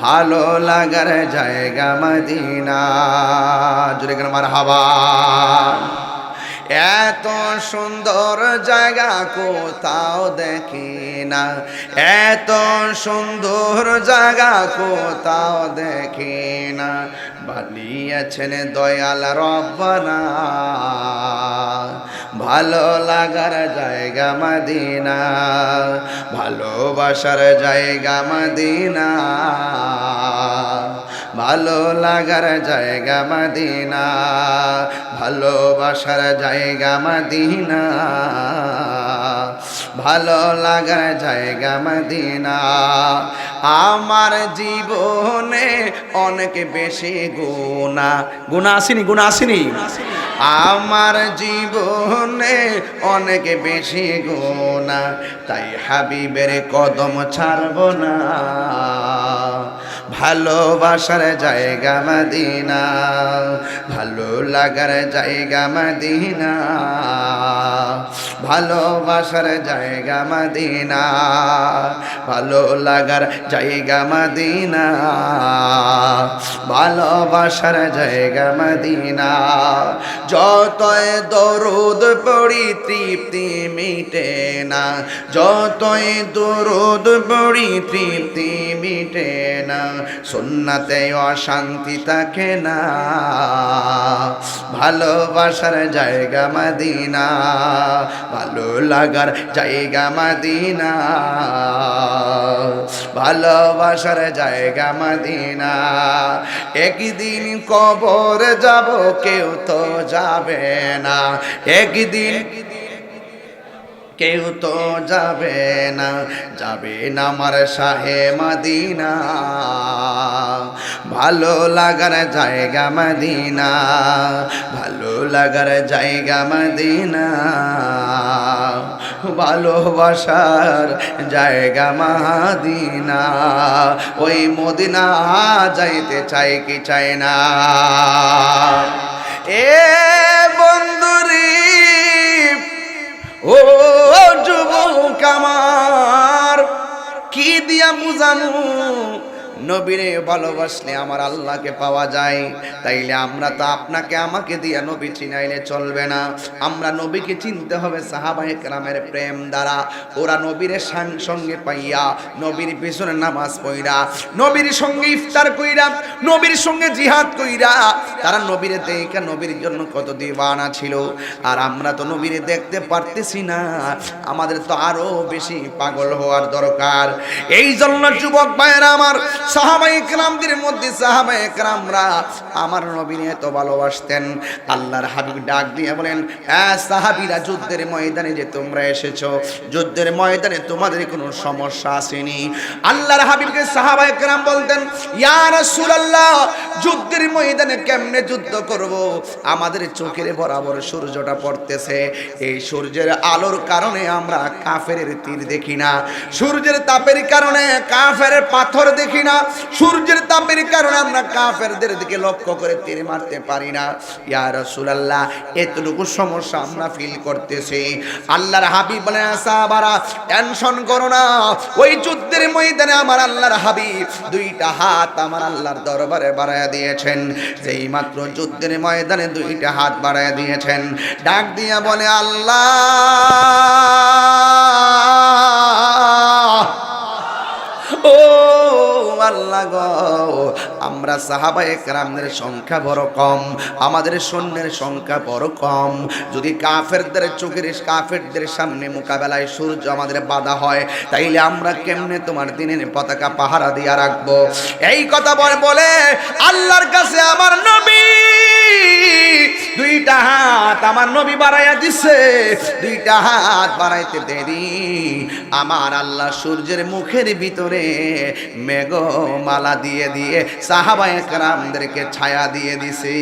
ভালো লাগার জায়গা মদিনা। জোরে করে মারহাবা। এত সুন্দর জায়গা কোথাও দেখি না, এত সুন্দর জায়গা কোথাও দেখি না, বানিয়েছেন দয়াল রব্বানা, ভালো লাগার জায়গা মদিনা, ভালোবাসার জায়গা মদিনা, ভালো লাগার জায়গা মদিনা, ভালোবাসার জায়গা মদিনা, ভালো লাগার জায়গা মদিনা। আমার জীবনে অনেক বেশি গুনাহ, গুনাহ আসেনি, গুনাহ আসেনি, আমার জীবনে অনেক বেশি গুনাহ, তাই হাবিবের কদম ছাড়ব না, ভালোবাসার জায়গা মদিনা, ভালো লাগার জায়গা মদিনা, ভালোবাসার জায়গা মদিনা, ভালো লাগার জায়গা মদিনা, ভালোবাসার জায়গা মদিনা। যতই দরুদ পড়ি তৃপ্তি মিটে না, যতই দরুদ পড়ি তৃপ্তি মিটে না, সুন্নাতে অশান্তি থাকে না। ভালোবাসার জায়গা মদিনা, ভালো লাগার জায়গা মদিনা, ভালোবাসার জায়গা মদিনা। একদিন কবর যাব কেউ তো যাবে না, একদিন কেউ তো যাবে না, যাবে না আমার শাহে মদিনা। ভালো লাগার জায়গা মদিনা, ভালো লাগার জায়গা মদিনা, ভালোবাসার জায়গা মদিনা। ওই মদিনা যাইতে চাই কি চাই না। এ বন্ধুরি ও যুবক আমার, কি দিয়া বুঝামু নবীরে ভালোবাসলে আমার আল্লাহকে পাওয়া যায়। তাইলে আমরা তো আপনাকে আমাকে দিয়া নবী চিনাইলে চলবে না, আমরা নবীকে চিনতে হবে সাহাবায়ে কেরামের প্রেম দ্বারা। ওরা নবীর সঙ্গে পাইয়া, নবীর পিছনে নামাজ পড়া, নবীর সঙ্গে ইফতার কইরা, নবীর সঙ্গে জিহাদ কইরা, তারা নবীরে দেখে নবীর জন্য কত দিওয়ানা ছিল। আর আমরা তো নবীরে দেখতে পারতেছি না, আমাদের তো আরো বেশি পাগল হওয়ার দরকার। এই জন্য যুবক ভাইয়েরা আমার, সাহাবায়ে কেরামদের মধ্যে সাহাবায়ে কেরামরা আমার নবীকে এত ভালোবাসতেন। আল্লাহর হাবিব ডাক দিয়ে বলেন, সাহাবীরা, যুদ্ধের ময়দানে যে তোমরা এসেছো, যুদ্ধের ময়দানে তোমাদের কোনো সমস্যা আসেনি? আল্লাহর হাবিবকে সাহাবায়ে কেরাম বলতেন, ইয়া রাসূলুল্লাহ, যুদ্ধের ময়দানে কেমনে যুদ্ধ করব? আমাদের চোখের বরাবর সূর্যটা পড়তেছে, এই সূর্যের আলোর কারণে আমরা কাফেরের তীর দেখি না, সূর্যের তাপের কারণে কাফেরের পাথর দেখি না, সূর্যের তাপের কারণে আমরা কাফেরদের দিকে লক্ষ্য করে তীর মারতে পারি না। ইয়া রাসূলুল্লাহ, এতটুকু সমস্যা আমরা ফিল করতেছি। আল্লাহর হাবিব বলেন, সাহাবারা টেনশন করো না, ওই যুদ্ধের ময়দানে আমার আল্লাহর হাবিব দুইটা হাত আমার আল্লাহর দরবারে বাড়ায়া দিয়েছেন। যেই মাত্র যুদ্ধের ময়দানে দুইটা হাত বাড়ায়া দিয়েছেন, ডাক দিয়া বলে, আল্লাহ ও আল্লাহ গো, আমরা সাহাবায়ে কেরামদের সংখ্যা বড় কম, আমাদের সৈন্যের সংখ্যা বড় কম। যদি কাফেরদের চোখের কাফেরদের সামনে মোকাবেলায় সূর্য আমাদের বাধা হয়, তাইলে আমরা কেমনে তোমার দিনের পতাকা পাহারা দিয়া রাখবো? এই কথা বলে আল্লাহর কাছে আমার নবী দুইটা হাত আমার নবী বাড়াইয়া দিছে। দুইটা হাত বাড়াইতে দেরি আমার আল্লাহ সূর্যের মুখের ভিতরে মেঘমালা দিয়ে দিয়ে সাহাবায়ে কেরামদেরকে ছায়া দিয়ে দিছে।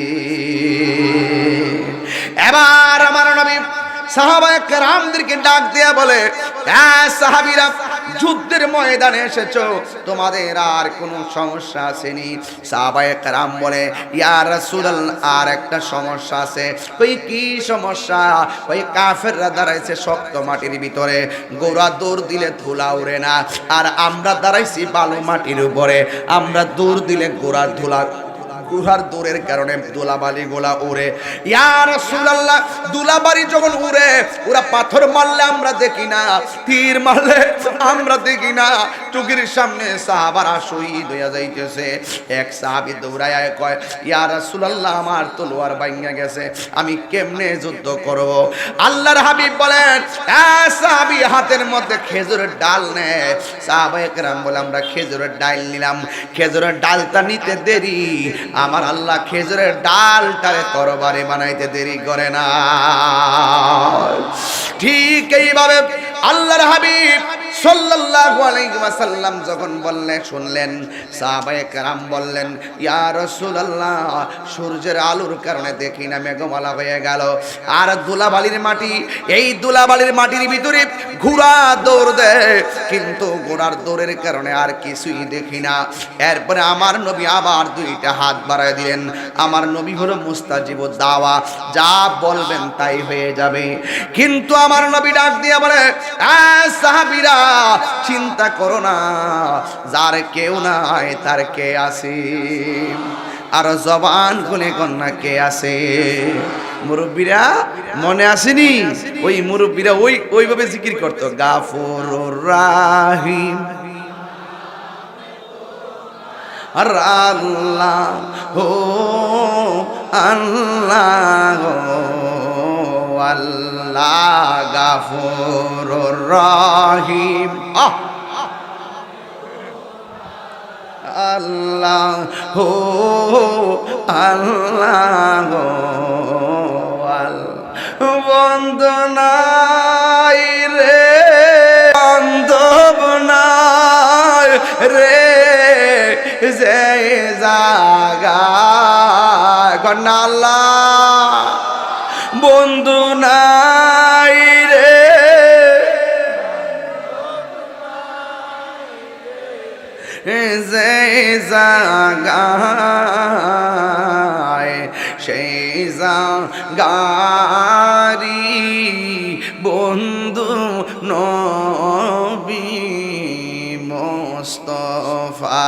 এবার আমার নবী সাহাবায়ে কেরামদেরকে ডাক দিয়া বলে, সাহাবীরা, যুদ্ধের ময়দানে এসেছো, তোমাদের আর কোনো সমস্যা আসেনি? সাহাবায়ে কেরাম বলে, ইয়া রাসূলুল্লাহ, আর একটা সমস্যা আছে। কই কি সমস্যা? ওই কাফেররা দাঁড়াইছে শক্ত মাটির ভিতরে, গোড়া দৌড় দিলে ধুলা উড়ে না, আর আমরা দাঁড়াইছি বালু মাটির উপরে, আমরা দৌড় দিলে গোড়ার গুহার দৌড়ের কারণে ধুলাবালি গোলা উড়ে। ইয়া রাসূলুল্লাহ, ধুলাবালি যখন উড়ে, ওরা পাথর মারলে আমরা দেখি না, তীর মারলে আমরা দেখি না, চোখের সামনে সাহাবারা শহীদ হইয়া যাইতেছে। এক সাহাবী দৌড়ায় কয়, ইয়া রাসূলুল্লাহ, আমার তলোয়ার ভাঙা গেছে, আমি কেমনে যুদ্ধ করব? আল্লাহর হাবিব বলেন, সাহাবী হাতের মধ্যে খেজুরের ডাল নেয়। সাহাবায়ে কেরাম বলে, আমরা খেজুরের ডাল নিলাম। খেজুরের ডালটা নিতে দেরি, আমার আল্লাহ খেজুরের ডালটারে তরবারি বানাইতে দেরি করে না। ঠিক এইভাবে আল্লাহর হাবিব সাল্লাল্লাহু আলাইহি ওয়াসাল্লাম যখন শুনলেন, সাহাবায়ে কেরাম বললেন, ইয়া রাসূলুল্লাহ, সূর্যের আলোর কারণে দেখি না, মেঘমালা হয়ে গেল, আর ধুলাবালির মাটি, এই ধুলাবালির মাটির ভিতরে ঘোড়া দৌড় দেয়, কিন্তু ঘোড়ার দৌড়ের কারণে আর কিছুই দেখি না। এরপরে আমার নবী আবার দুইটা হাত বাড়ায় দিলেন। আমার নবী হলো মুস্তাজিবুদ দাওয়া, যা বলবেন তাই হয়ে যাবে। কিন্তু আমার নবী ডাক দিয়ে বলে, সাহাবীরা, চিন্তা করো না, যার কেউ নাই তার কে আছে। আর জবান খুলে কন্যা কে আছে? মুরব্বীরা মনে আসেনি? ওই মুরব্বীরা ওইভাবে জিকির করতো, গাফুরুর রাহিম আর আল্লাহ হো আল্লাহ আল্লাহ গাফুরুর রহিম। আল্লাহ হো আল্লাহ বন্দনাই রে বান্ধব নাই রে যে জাগা কন্যা আল্লাহ বন্ধু নাই রে যে জাগায় সেই জাগারি বন্ধু নবী মুস্তাফা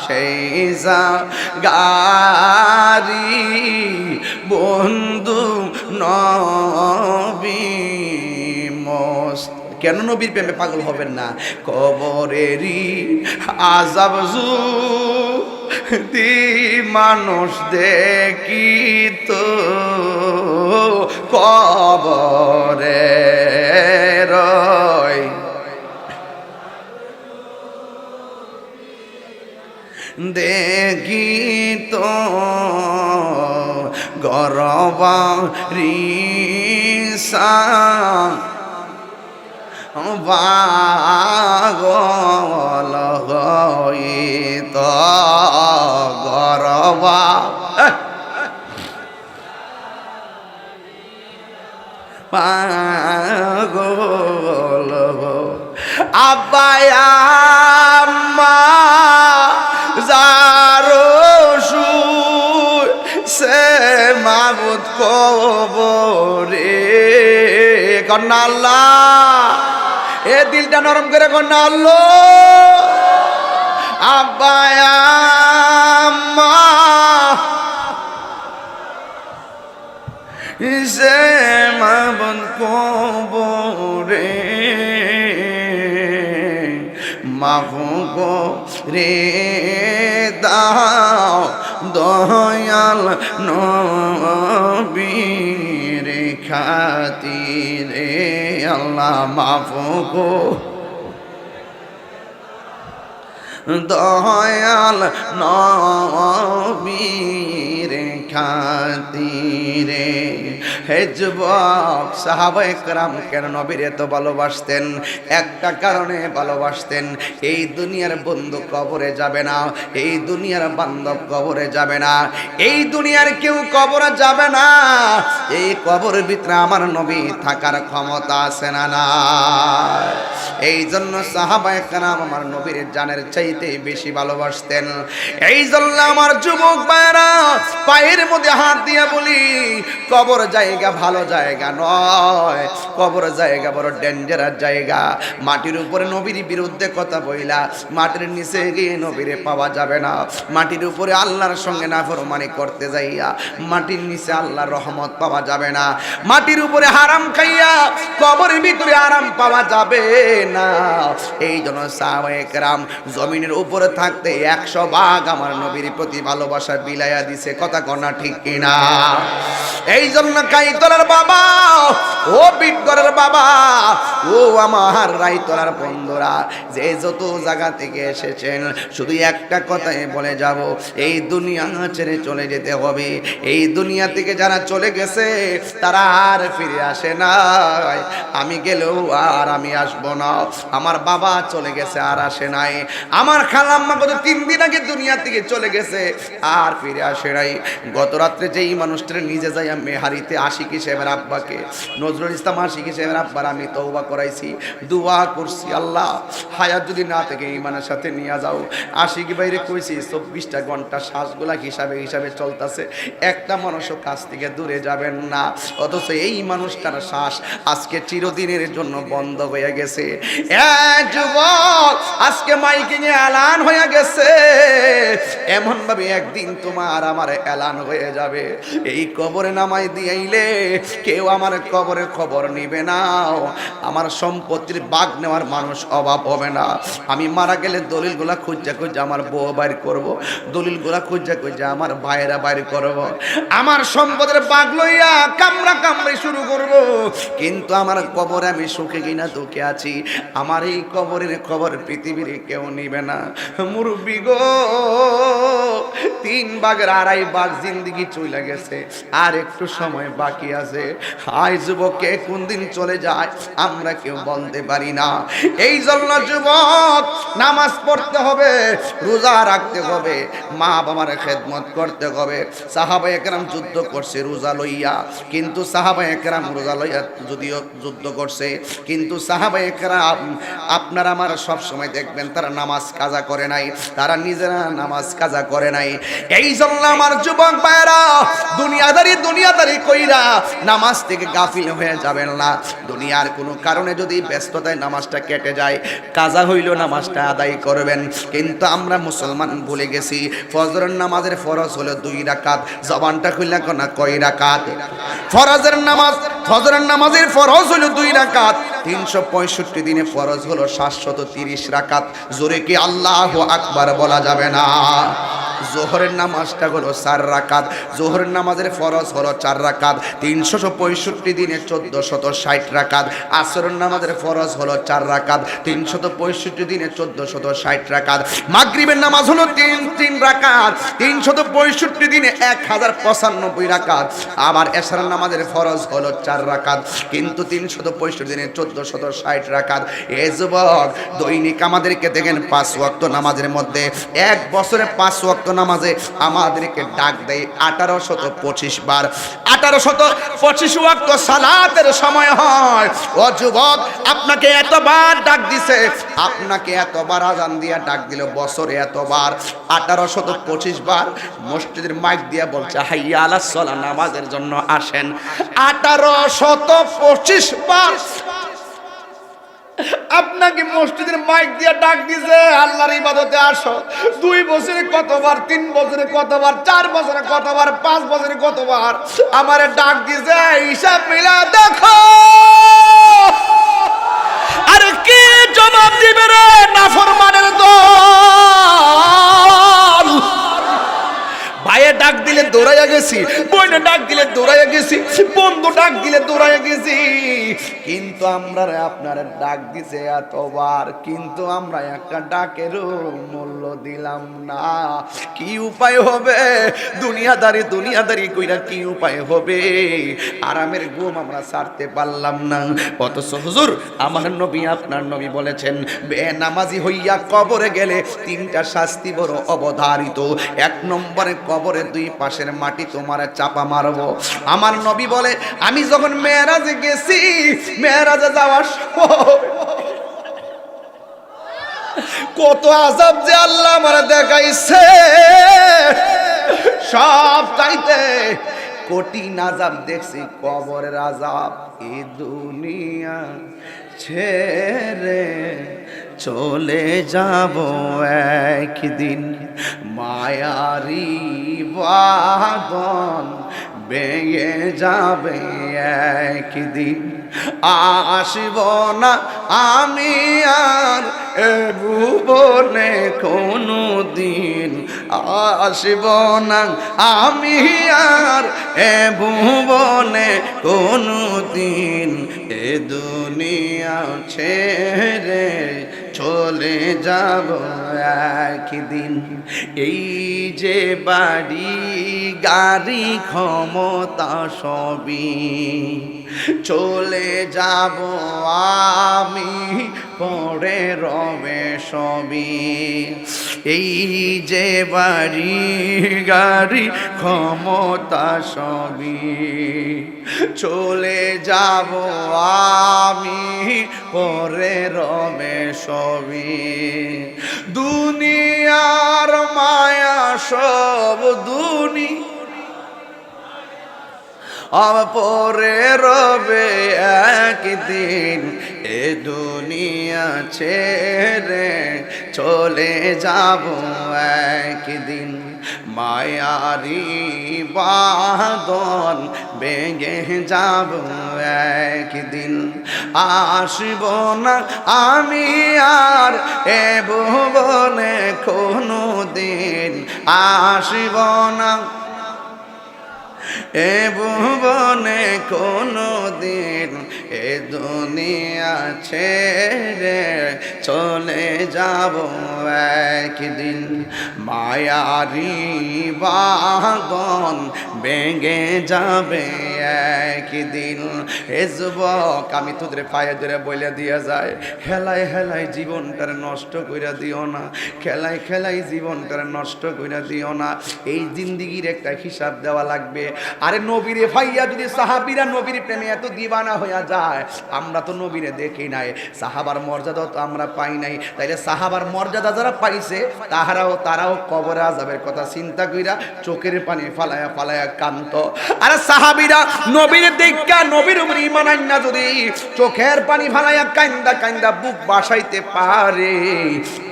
সেই জাগারি বন্ধু নবী কেন নবীর প্রেমে পাগল হবেন না? কবরেরই আযাব যদি মানুষ দেখিত কবরে রয় দেখিত গরবারি পাগল হইত গরবা পাগল আব্বায়া আম্মা যারো সে মাবুদ কবরে কন্যা আল্লাহ এ দিলটা নরম করে কন্যা আল্লাহ আব্বা আম্মা সে মাবুদ কবরে মাফু রে দাও দয়াল নবীর খাতিরে আল্লাহ মাফু গো দয়াল নবীর খাতিরে। হে যুবক, সাহাবায়ে কেরাম কেন নবীর এত ভালোবাসতেন? একটা কারণে ভালোবাসতেন, এই দুনিয়ার বন্ধু কবরে যাবে না, এই দুনিয়ার বান্ধব কবরে যাবে না, এই দুনিয়ার কেউ কবরে যাবে না, এই কবরের ভিতরে আমার নবী থাকার ক্ষমতা আছে না না? এই জন্য সাহাবায়ে কেরাম আমার নবীর জানের চাইতে বেশি ভালোবাসতেন। এই জন্য আমার যুবক ভাইরা পায়ের মধ্যে হাত দিয়ে বলি, কবর জায়গা ভালো জায়গা নয়, কবর জায়গা বড় ডেঞ্জারাস জায়গা। মাটির উপরে নবীর বিরুদ্ধে কথা বইলা মাটির নিচে গিয়ে নবীরে পাওয়া যাবে না, মাটির উপরে আল্লাহর সঙ্গে নাফরমানি করতে যাইয়া মাটির নিচে আল্লাহর রহমত পাওয়া যাবে না, মাটির উপরে হারাম খাইয়া কবরের ভিতরে আরাম পাওয়া যাবে না। এই জন্য সাহাবায়ে কেরাম জমিনের উপরে থাকতে 100 ভাগ আমার নবীর প্রতি ভালোবাসা বিলাইয়া দিছে। কথা কনা ঠিক কিনা? এই জন্য কাইতলার বাবা, ও বিটগড়ের বাবা, ও আমার রাইতলার বন্ধুরা, যে যত জায়গা থেকে এসেছেন শুধু একটা কথাই বলে যাব, এই দুনিয়া ছেড়ে চলে যেতে হবে। এই দুনিয়া থেকে যারা চলে গেছে তারা আর ফিরে আসে না। আমি গেলেও আর আমি আসবো না। আমার বাবা চলে গেছে আর আসে নাই, আমার খালাম্মা গত 3 দিন আগে দুনিয়া থেকে চলে গেছে আর ফিরে আসে নাই। গত রাত্রে যেই মানুষটার নিজে যাই মেহারিতে আশিকি সাহেবের আব্বাকে, নজরুল ইসলাম আশিকি সাহেবের আব্বার আমি তওবা করাইছি, দোয়া করছি, আল্লাহ হায়াত যদি না থেকে ইমানের সাথে নিয়ে যাও। আশিকি বাইরে কইছি 24টা ঘন্টা শ্বাসগুলা হিসাবে হিসাবে চলতেছে, একটা মানুষও কাছ থেকে দূরে যাবেন না, অথচ এই মানুষটার শ্বাস আজকে চিরদিনের জন্য বন্ধ হয়ে গেছে। যুবক, আজকে মাইকিং এ এলান হয়ে গেছে, এমন ভাবে একদিন তোমার আমার এলান হয়ে যাবে, এই কবরে নামাই দিয়াইলে কেউ আমার কবরে খবর নিবে না, আমার সম্পত্তির ভাগ নেওয়ার মানুষ অভাব হবে না। আমি মারা গেলে দলিলগুলা খুঁজা খুঁজা আমার বউ বাইর করব, দলিলগুলা খুঁজা খুঁজা আমার ভাইয়েরা বাইর করব, আমার সম্পদের ভাগ লইয়া কামড়া কামড়ি শুরু করব। কিন্তু আমার কবরে আমি সুখে কিনা দুঃখে আছি, আমার এই কবরের খবর পৃথিবীর কেউ নিবে না। মুরব্বি গো, 3 ভাগের 2.5 ভাগ জিন্দেগি চলে গেছে, আর একটু সময় বাকি আছে। হায় যুবককে কোন দিন চলে যায় আমরা কেউ বলতে পারি না। এই জন্য যুবক, নামাজ পড়তে হবে, রোজা রাখতে হবে, মা বাবার খেদমত করতে হবে। সাহাবায়ে কেরাম যুদ্ধ করছে রোজা লইয়া, কিন্তু সাহাবায়ে কেরাম রোজা লইয়া যদিও যুদ্ধ করছে, কিন্তু সাহাবায়ে কেরাম আপনার আমার সব সময় দেখবেন তারা নামাজ কাজা করে নাই, তারা নিজেরা নামাজ কাজা করে নাই। এই জন্য আমার যুবক ভাইরা, দুনিয়াদারি কইরা নামাজ থেকে গাফিল হয়ে যাবেন না। দুনিয়ার কোনো কারণে যদি ব্যস্ততায় নামাজটা কেটে যায়, কাজা হইল নামাজটা আদায় করবেন। কিন্তু আমরা মুসলমান ভুলে গেছি, ফজরের নামাজের ফরজ হলো 2 রাকাত। জবানটা খুললা কোনা কয় রাকাত? ফরজের নামাজ, ফজরের নামাজের ফরজ হলো 2 রাকাত। 365 দিনে ফরজ হলো 730 রাকাত। জোরে কি আল্লাহু আকবার বলা যাবে না? জোহরের নামাজটা হলো 4 রাকাত, জোহরের নামাজের ফরজ হলো 4 রাকাত। 365 দিনে 1460 রাকাত। আসরের নামাজের ফরজ হলো 4 রাকাত, 365 দিনে 1460 রাকাত। মাগরিবের নামাজ হলো 3 রাকাত, 365 দিনে 1095 রাকাত। আবার এশারের নামাজের ফরজ হলো 4 রাকাত, কিন্তু 365 দিনে 1460 রাকাত। এ যুবক, দৈনিক আমাদেরকে দেখেন 5 ওয়াক্ত নামাজের মধ্যে 1 বছরে 5 ওয়াক্ত নামাজে আমাদেরকে ডাক দেয় 1825 বার। 1825 ওয়াক্ত সালাতের সময় হয়। ও যুবক, আপনাকে এতবার ডাক দিছে, আপনাকে এতবার আজান দিয়া ডাক দিল, বছরে এতবার 1825 বার মসজিদের মাইক দিয়া বলছে হাইয়া আলাস সালাহ, নামাজের জন্য আসেন। 1825 বার আপনাকে মসজিদের মাইক দিয়ে ডাক দিছে, আল্লাহর ইবাদতে আসো। 2 বছরে কতবার, 3 বছরে কতবার, 4 বছরে কতবার, 5 বছরে কতবার আমারে ডাক দিছে, হিসাব মিলা দেখো। আর কি জবাব দিবে রে নাফরমানের দল? ভাইয়ে ডাক দিলে দৌড়াইয়া গেছি, বোনে ডাক দিলে দৌড়াইয়া গেছি, বন্ধু ডাক দিলে দৌড়াইয়া গেছি, কিন্তু আমরা আপনার ডাক দিছে এতবার, কিন্তু আমরা একটা ডাকেরও মূল্য দিলাম না। কি উপায় হবে? দুনিয়াদারি কইরা কি উপায় হবে? আরামের ঘুম আমরা ছাড়তে পারলাম না। অথচ হুজুর আমার নবী, আপনার নবী বলেছেন, বেনামাজি হইয়া কবরে গেলে 3টা শাস্তি বড় অবধারিত। 1 নম্বরে কবরের 2 পাশের মাটি তোমার চাপা মারবো। আমার নবী বলে, আমি যখন মেরাজে গেছি, মেরাজে যাওয়ার সময় কত আযাব যে আল্লাহ আমারে দেখাইছে, সব চাইতে কঠিন আযাব দেখছি কবরের আযাব। এই দুনিয়া ছেড়ে চলে যাব একদিন, মায়ারি বাঁধন ভেঙে যাবে একদিন, আসব না আমি আর এ ভুবনে কোনো দিন, আসব না আমি আর এ ভুবনে কোনো দিন, এ দুনিয়া ছেড়ে চলে যাব একদিন। এই যে বাড়ি গাড়ি ক্ষমতা সবই চলে যাব আমি, পরে রবে সবই। এই যে বাড়ি গাড়ি ক্ষমতা সবই চলে যাব আমি পরে রবে সবই দুনিয়ার মায়া সব পরে রবে একদিন এ দুনিয়া ছেড়ে চলে যাব একদিন মায়ারি বাঁধন ভেঙে যাব একদিন আসব না আমি আর এ ভুবনে কোনো দিন আসব না এ ভুবনে কোনো দিন এ দুনিয়া ছেড়ে চলে যাব একদিন মায়ারি বাঁধন ভেঙে যাবে একদিন হে যুবক আমি তোদের পায়ে ধরে বলে দিয়ে যায় হেলায় হেলায় জীবনটারে নষ্ট কইরা দিও না খেলায় খেলায় জীবনটারে নষ্ট কইরা দিও না এই জিন্দিগির একটা হিসাব দেওয়া লাগবে আরে নবীরে ভাইয়া যদি সাহাবীরা নবীর প্রেমে এত দিবানা হইয়া যায় আমরা তো নবীরে দেখি নাই সাহাবার মর্যাদা তো আমরা পাই নাই তাইলে সাহাবার মর্যাদা যারা পাইছে তারাও কবরে আযাবের কথা চিন্তা কইরা চোখের পানি ফালায়া ফালায়া কান্ত আরে সাহাবীরা নবীর দেখা নবীর উপর ঈমান আননা যদি চোখের পানি ফালায়া কান্দা কান্দা বুক বাসাইতে পারে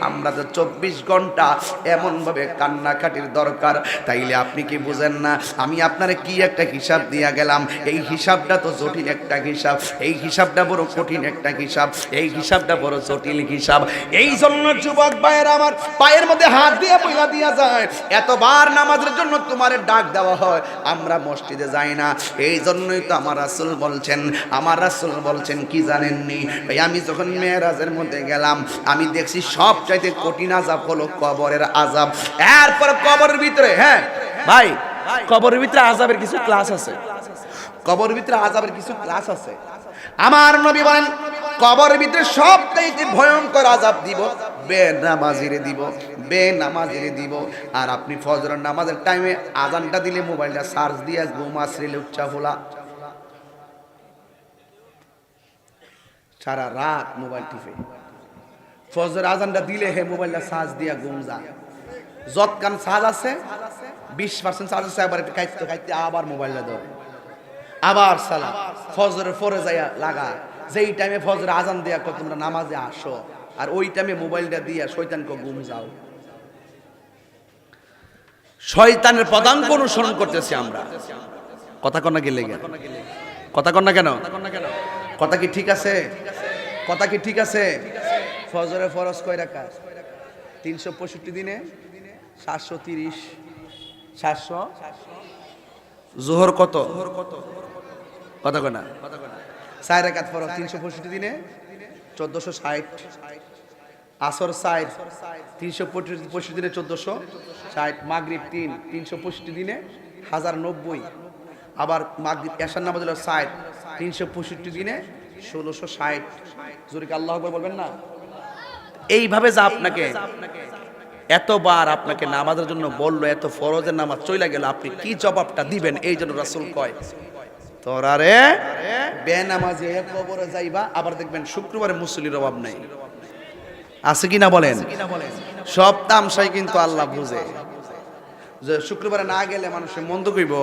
আমরা তো 24 ঘন্টা এমন ভাবে কান্নাকাটির দরকার তাইলে আপনি কি বুঝেন না আমি আপনারে কি একটা হিসাব দিয়া গেলাম এই হিসাবটা তো জটিল একটা হিসাব এই হিসাবটা বড় কঠিন একটা হিসাব এই হিসাবটা বড় জটিল হিসাব এই জন্য যুবক ভাইয়েরা আমার পায়ের মধ্যে হাত দিয়ে পয়লা দিয়া যায় এতবার নামাজের জন্য তোমারে ডাক দেওয়া হয় আমরা মসজিদে যাই না এই জন্যই তো আমার রাসূল বলছেন কি জানেননি ভাই আমি যখন মেরাজের মধ্যে গেলাম আমি দেখছি সবচাইতে কঠিন আযাব হলো কবরের আযাব এরপর কবরের ভিতরে হ্যাঁ ভাই কবরের ভিতরে আযাবের কিছু ক্লাস আছে কবরের ভিতরে আযাবের কিছু ক্লাস আছে আমার নবী বলেন কবরের ভিতরে সবচাইতে ভয়ঙ্কর আযাব দিব বেনামাজিরে দিব আর আপনি ফজরের নামাজের টাইমে আযানটা দিলে মোবাইলটা চার্জ দিয়ে ঘুম আসলে উচ্চা ফোলা সারা রাত মোবাইল টিপে ফজর আযানটা দিলে হে মোবাইলটা চার্জ দিয়া ঘুম যা যতক্ষণ চার্জ আছে 20% চার্জ আছে আবার একটু খাইতে আবার মোবাইলটা ধরে আবার সালাম ফজরের পরে যাইয়া লাগা যেই টাইমে ফজর আযান দিয়া কো তোমরা নামাজে আসো আর ওই টাইমে মোবাইলটা দিয়া শয়তানকে ঘুম যাও শয়তানের পদাঙ্ক অনুসরণ করতেছি আমরা কথা কন্না গেলে কথা কন্না কেন কথা কি ঠিক আছে কথা কি ঠিক আছে ফজরের ফরজ কয় রাকাত 365 দিনে 730 যোহর কত কথা কয় না 4 রাকাত ফরজ 365 দিনে 1460 আসর 4 365 দিনে 1460 মাগরিব 365 দিনে 1090 আবার মাগরিব এশার নামাজ হলো 60 365 দিনে 1660 জোরে কি আল্লাহু আকবার বলবেন না এইভাবে যা আপনাকে এতবার আপনাকে নামাজের জন্য বললো এত ফরজের নামাজ চইলা গেল আপনি কি জবাবটা দিবেন এই জন্য রাসূল কয় তোরা রে বেনামাজি কবরে যাইবা আবার দেখবেন শুক্রবারে মুসল্লির অভাব নাই আছে কিনা বলেন সব তামসাই কিন্তু আল্লাহ বুঝে যে শুক্রবারে না গেলে মানুষের মন্দ কইব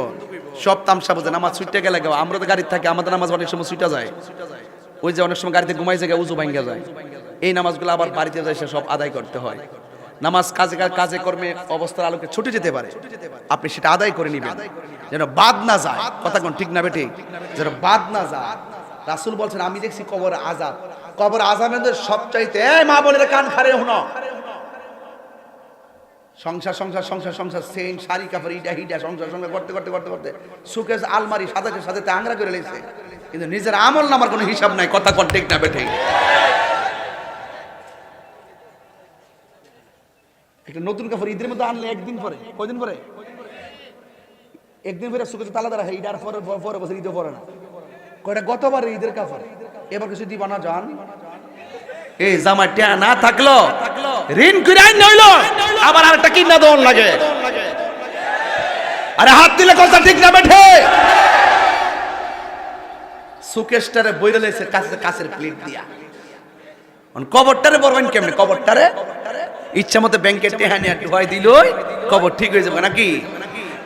সব তামসা বুঝে নামাজ ছুটতে গেলে আমরা তো গাড়ি থাকি আমাদের নামাজ অনেক সময় ছুটা যায় ওই যে অনেক সময় গাড়িতে ঘুমাই যায় উজু ভাঙ্গা যায় এই নামাজগুলো আবার বাড়িতে যায় সব আদায় করতে হয় নামাজ কাজে কর্মে অবস্থার আলোকে ছুটে যেতে পারে আপনি সেটা আদায় করে নেবেন যেন বাদ না যায় কথা কোন ঠিক না বেঠিক যেন বাদ না যায় রাসূল বলছেন আমি দেখছি কবর আযাবের সবচাইতে মা বোনের কান খারে হনো সংসার সেন শাড়ি কাপড় হিডা সংসার করতে সুকেস আলমারি সাজাতে আংরা করে লেছে কিন্তু নিজের আমল নামার কোনো হিসাব নাই কথা কোন ঠিক না বেঠিক একটা নতুন কাপড় ঈদের মধ্যে আনলে একদিন পরে কয়দিন পরে একদিন পরে সুকেতে তালা দ্বারা ঈদের পরে বছর ঈদে পরে না কয়টা গতবার ঈদের কাপড় এবার কিছু দিবা না জান এই জামাই টিয়া না থাকলো ঋণ করে আইন নইলো আবার আরেকটা কিনা দন লাগে। আরে হাত দিলে কথা ঠিক না বেঠে সুকেশটারে বইরে লাইছে কাছের প্লেট দিয়া। কবরটারে বলবেন কেমনে? কবরটারে ইচ্ছা মতো ব্যাংকের টেহা নিয়ে ঢুকাই দিলই কবর ঠিক হয়ে যাবে নাকি?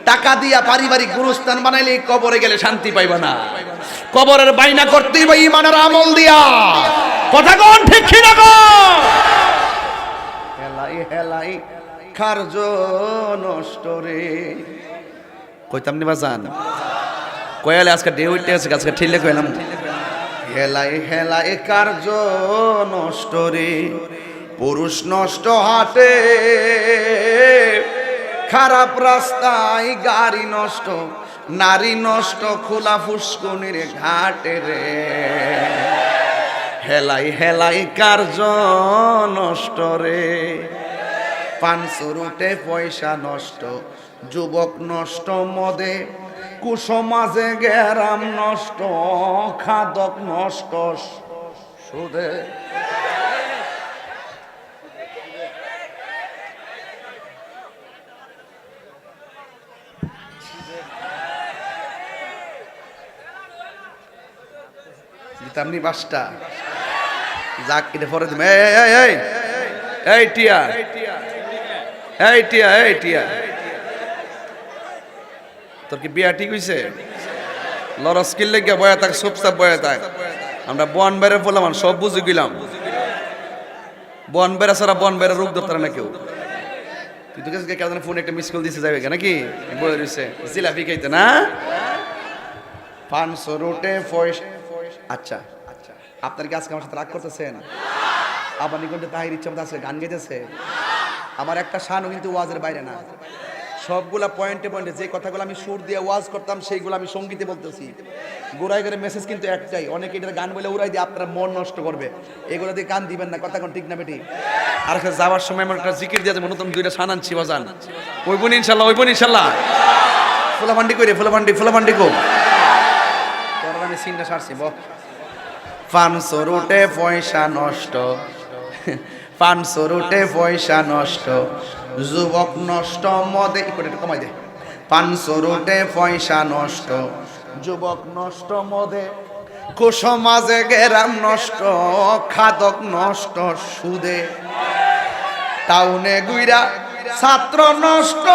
টাকা দিয়া পারিবারিক গুরুস্থান বানাইলে কবরে গেলে শান্তি পাইবা না। কবরের বাইনা করতেই বা ইমানের আমল দিয়া। কথা কোন ঠিক কি না গো? হেলাই হেলাই কার্য নষ্ট রে। কইতাম নি বাজান কয়ালে আজকে ডে উঠতে আছে আজকে ঠিলে কইলাম হেলাই হেলাই কার্য নষ্ট রে। পুরুষ নষ্ট হাটে খারাপ রাস্তায় গাড়ি নষ্ট, নারী নষ্ট খোলা ফুসকুনির ঘাটে রে। হেলাই হেলাই কার্য নষ্ট রে। 500 রুটে পয়সা নষ্ট, যুবক নষ্ট মদে, কুসমাজে গেরাম নষ্ট, খাদক নষ্ট সুদে। দিতামনি বাসটা যাক এটা পরে দিম। এই টিয়া এই টিয়া এই টিয়া তোর কি বিয়া ঠিক হইছে? লরস কিনলে গিয়া বয়া থাক চুপচাপ বয়া থাক। আমরা বন বেড়ে বললাম সব বুঝে গেলাম। বন বেড়া ছাড়া বন বেড়া রোগ ধরতে না কেউ। তুই তো গেছে কেন ফোন একটা মিস কল দিছে যাবে নাকি বলে দিছে জিলাপি খাইতে না 500 রুটে পয়সা। আচ্ছা আচ্ছা আপনার কি আজকে আমার সাথে রাগ করতেছেন? আবার নিকটে তাহির ইচ্ছা মতো আজকে গান গাইতেছে। আমার একটা শানও কিন্তু ওয়াজের বাইরে না। সবগুলা পয়েন্টে পয়েন্টে যে কথাগুলো আমি সুর দিয়ে ওয়াজ করতাম সেইগুলো আমি সঙ্গীতে বলতেছি। গোড়ায় করে মেসেজ কিন্তু একটাই, অনেকে এটার গান বলে উড়াই দিয়ে আপনারা মন নষ্ট করবে। এগুলো দিয়ে গান দিবেন না, কথা কোন ঠিক না বেটি? আর যাওয়ার সময় আমার একটা জিকির দিয়ে যাবো, নতুন 2টা শানানছি বাজান। ওইবন ইনশাল্লাহ, ওইবন ইনশাল্লাহ। ফুলাফান্ডি করে ফুলাফান্ডি কো তোর আমি সিনটা সারছি বল। 500 রুটে পয়সা নষ্ট, 500 রুটে পয়সা নষ্ট, যুবক নষ্ট মদে কমাই দে। 500 রুটে পয়সা নষ্ট, যুবক নষ্ট মদে, কুসমাজে গেরাম নষ্ট, খাদক নষ্ট সুদে। টাউনে গুইরা ছাত্র নষ্ট,